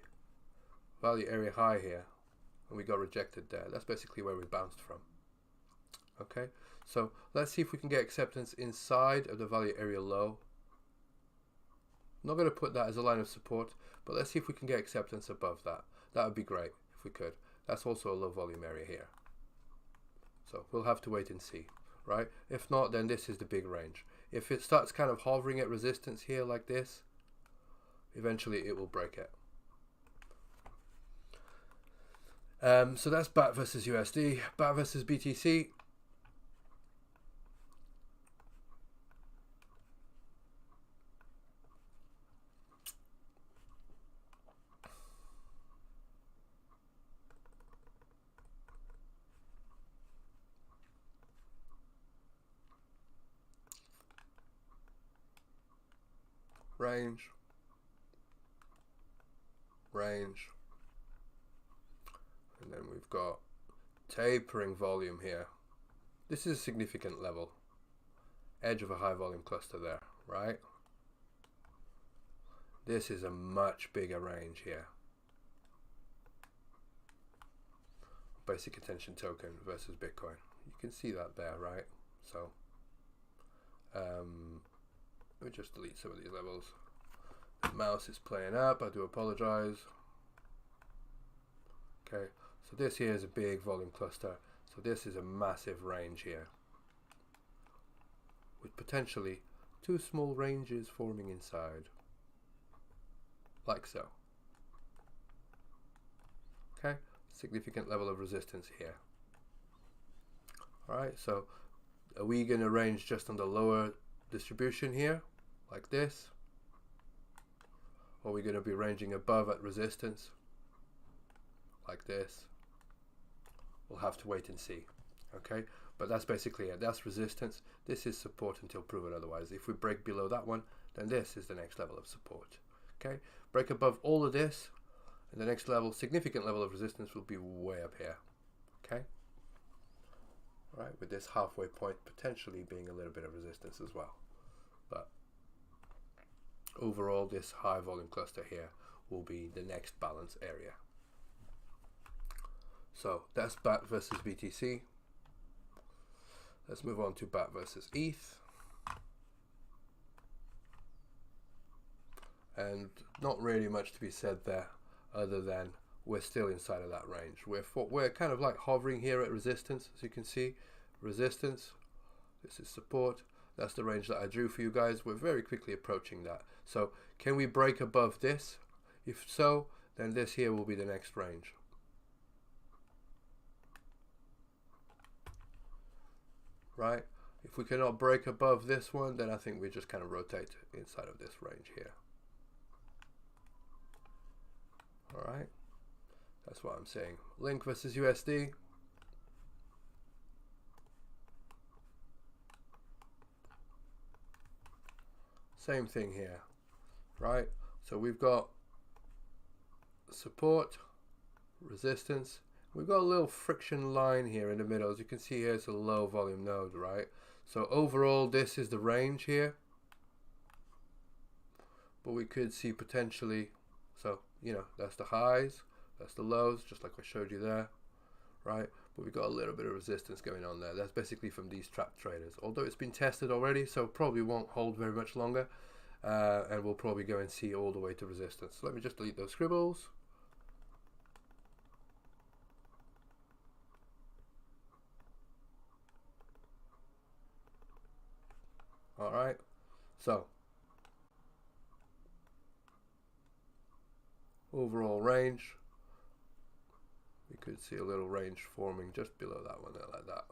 value area high here, and we got rejected there. That's basically where we bounced from. Okay, so let's see if we can get acceptance inside of the value area low. I'm not going to put that as a line of support, but let's see if we can get acceptance above that. That would be great if we could. That's also a low volume area here. So we'll have to wait and see, right? If not, then this is the big range. If it starts kind of hovering at resistance here like this, eventually it will break it. So that's BAT versus USD. BAT versus BTC. Range, and then we've got tapering volume here. This is a significant level, edge of a high volume cluster there, right? This is a much bigger range here. Basic attention token versus Bitcoin. You can see that there, right? So let me just delete some of these levels. The mouse is playing up, I do apologize. Okay, so this here is a big volume cluster. So this is a massive range here, with potentially two small ranges forming inside, like so. Okay, significant level of resistance here. Alright, so are we going to range just on the lower distribution here, like this? Or are we going to be ranging above at resistance, like this? We'll have to wait and see. Okay, but that's basically it. That's resistance. This is support until proven otherwise. If we break below that one, then this is the next level of support. Okay, break above all of this, and the next level, significant level of resistance, will be way up here. Okay, all right, with this halfway point potentially being a little bit of resistance as well. But overall, this high volume cluster here will be the next balance area. So that's BAT versus BTC. Let's move on to BAT versus ETH. and not really much to be said there other than we're still inside of that range. We're kind of like hovering here at resistance, as you can see. Resistance, this is support. That's the range that I drew for you guys. We're very quickly approaching that. So can we break above this? If so, then this here will be the next range. Right? If we cannot break above this one, then I think we just kind of rotate inside of this range here. All right, that's what I'm saying. Link versus USD. Same thing here, right? So we've got support, resistance. We've got a little friction line here in the middle. As you can see here, it's a low volume node, right? So overall, this is the range here. But we could see potentially, so, you know, that's the highs, that's the lows, just like I showed you there, right? But we've got a little bit of resistance going on there. That's basically from these trap traders. Although it's been tested already, so probably won't hold very much longer. And we'll probably go and see all the way to resistance. So let me just delete those scribbles. All right, so overall range, we could see a little range forming just below that one there, like that.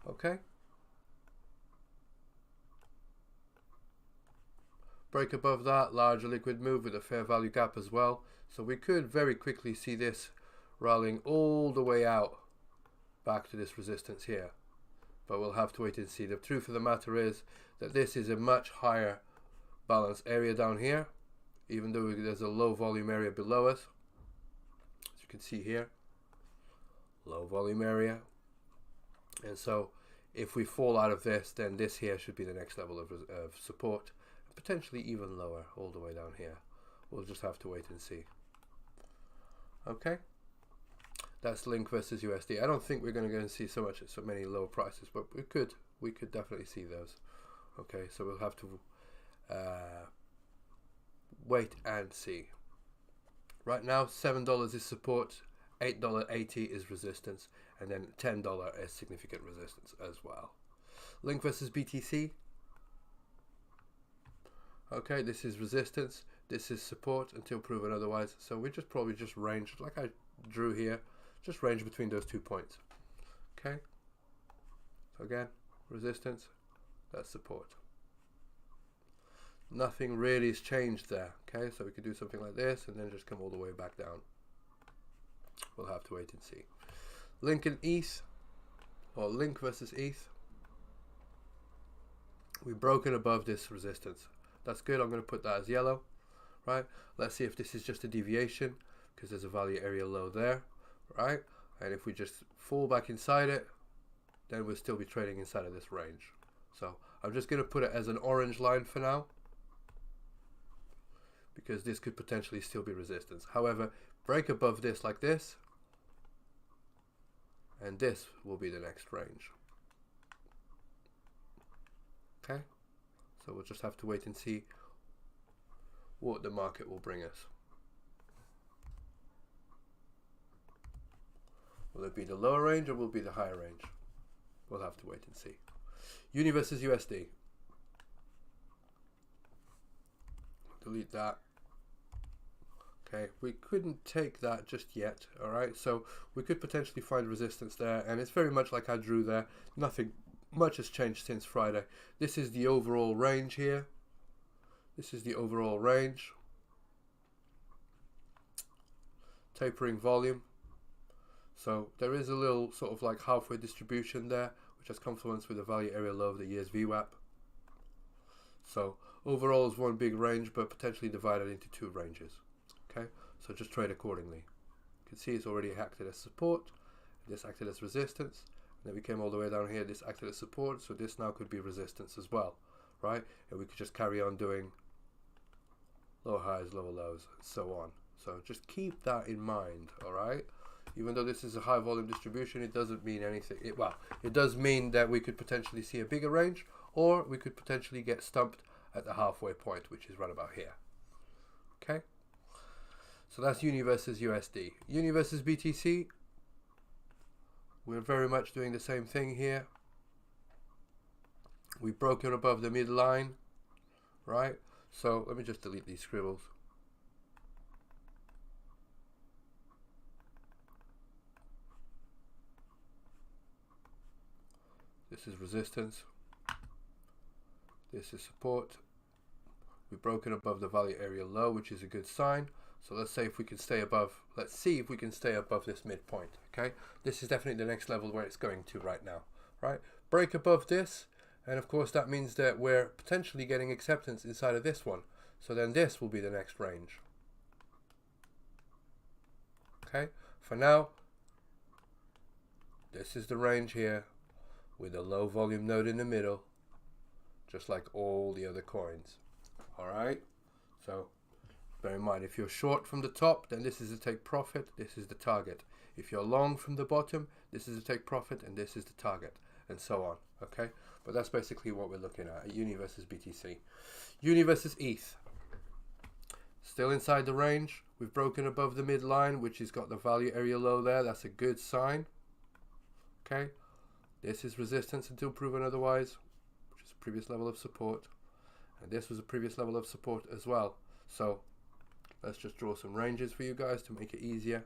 Okay, break above that, larger liquid move with a fair value gap as well. So we could very quickly see this rallying all the way out back to this resistance here. But we'll have to wait and see. The truth of the matter is that this is a much higher balance area down here, even though there's a low volume area below us. As you can see here, low volume area. And so if we fall out of this, then this here should be the next level of support, potentially even lower all the way down here. We'll just have to wait and see. Okay. That's Link versus USD. I don't think we're going to go and see so many lower prices, but we could definitely see those. Okay, so we'll have to wait and see. Right now, $7 is support, $8.80 is resistance, and then $10 is significant resistance as well. Link versus BTC. Okay, this is resistance. This is support until proven otherwise. So we probably just range like I drew here. Just range between those 2 points. Okay. So again, resistance, that's support. Nothing really has changed there. Okay, so we could do something like this and then just come all the way back down. We'll have to wait and see. Link and ETH, or Link versus ETH. We've broken above this resistance. That's good. I'm going to put that as yellow. Right. Let's see if this is just a deviation, because there's a value area low there. Right, and if we just fall back inside it, then we'll still be trading inside of this range. So I'm just going to put it as an orange line for now, because this could potentially still be resistance. However, break above this like this, and this will be the next range. Okay, so we'll just have to wait and see what the market will bring us. Will it be the lower range or will it be the higher range? We'll have to wait and see. Uni versus USD. Delete that. Okay, we couldn't take that just yet. Alright, so we could potentially find resistance there, and it's very much like I drew there. Nothing much has changed since Friday. This is the overall range here. This is the overall range. Tapering volume. So there is a little sort of like halfway distribution there, which has confluence with the value area low of the year's VWAP. So overall is one big range, but potentially divided into two ranges. Okay, so just trade accordingly. You can see it's already acted as support. This acted as resistance. And then we came all the way down here. This acted as support. So this now could be resistance as well, right? And we could just carry on doing lower highs, lower lows, and so on. So just keep that in mind, all right? Even though this is a high volume distribution, it doesn't mean anything. Well, it does mean that we could potentially see a bigger range, or we could potentially get stumped at the halfway point, which is right about here. Okay, so that's Uni versus USD. Uni versus BTC, we're very much doing the same thing here. We've broken above the midline, right? So let me just delete these scribbles. This is resistance. This is support. We've broken above the value area low, which is a good sign. So let's say if we can stay above, let's see if we can stay above this midpoint. Okay, this is definitely the next level where it's going to right now, right? Break above this, and of course that means that we're potentially getting acceptance inside of this one. So then this will be the next range. Okay, for now, this is the range here with a low volume node in the middle, just like all the other coins. All right, so bear in mind, if you're short from the top, then this is the take profit, this is the target. If you're long from the bottom, this is the take profit, and this is the target, and so on. Okay, but that's basically what we're looking at Uni versus BTC. Uni versus ETH, still inside the range. We've broken above the midline, which has got the value area low there. That's a good sign. Okay, this is resistance until proven otherwise, which is a previous level of support, and this was a previous level of support as well. So let's just draw some ranges for you guys to make it easier.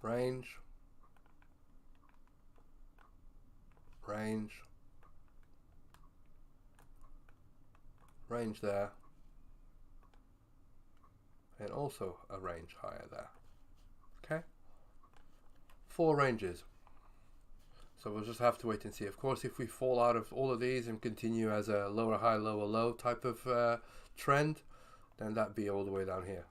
Range, range, range there, and also a range higher there. Okay, 4 ranges. So we'll just have to wait and see. Of course, if we fall out of all of these and continue as a lower high, lower low type of trend, then that'd be all the way down here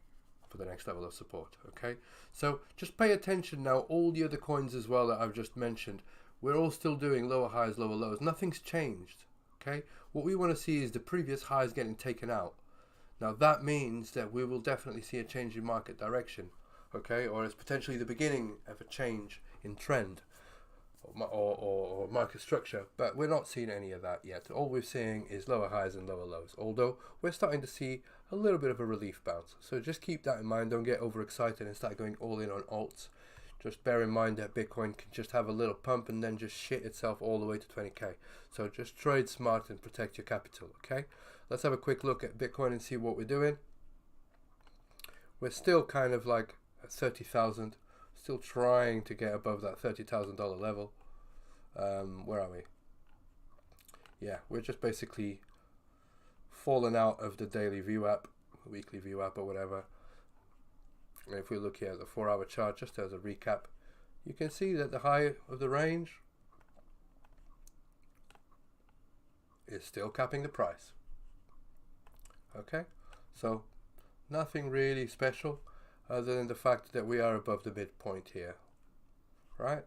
for the next level of support. Okay, so just pay attention now. All the other coins as well that I've just mentioned, we're all still doing lower highs, lower lows. Nothing's changed. Okay, what we want to see is the previous highs getting taken out. Now that means that we will definitely see a change in market direction. Okay, or it's potentially the beginning of a change in trend or market structure, but we're not seeing any of that yet. All we're seeing is lower highs and lower lows, although we're starting to see a little bit of a relief bounce. So just keep that in mind. Don't get overexcited and start going all in on alts. Just bear in mind that Bitcoin can just have a little pump and then just shit itself all the way to 20k. So just trade smart and protect your capital. Okay, let's have a quick look at Bitcoin and see what we're doing. We're still kind of like at 30,000, still trying to get above that $30,000 level. Where are we? Yeah, we're just basically fallen out of the daily view app, weekly view app or whatever. And if we look here at the 4-hour chart, just as a recap, you can see that the high of the range is still capping the price. Okay, so nothing really special other than the fact that we are above the midpoint here, right?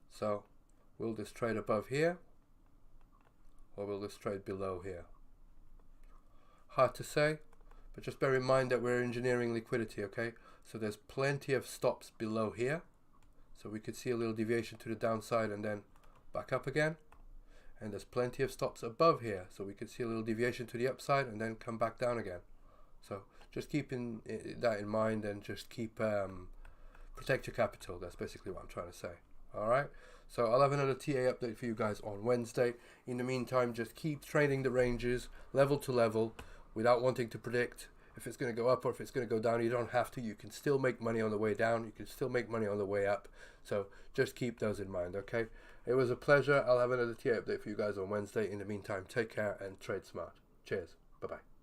So will this trade above here, or will this trade below here? Hard to say, but just bear in mind that we're engineering liquidity. Okay, so there's plenty of stops below here, so we could see a little deviation to the downside and then back up again. And there's plenty of stops above here, so we could see a little deviation to the upside and then come back down again. So just keeping that in mind, and just keep protect your capital. That's basically what I'm trying to say. All right, so I'll have another TA update for you guys on Wednesday. In the meantime, just keep trading the ranges level to level without wanting to predict if it's going to go up or if it's going to go down. You don't have to. You can still make money on the way down. You can still make money on the way up. So just keep those in mind. Okay, it was a pleasure. I'll have another TA update for you guys on Wednesday. In the meantime, take care and trade smart. Cheers. Bye-bye.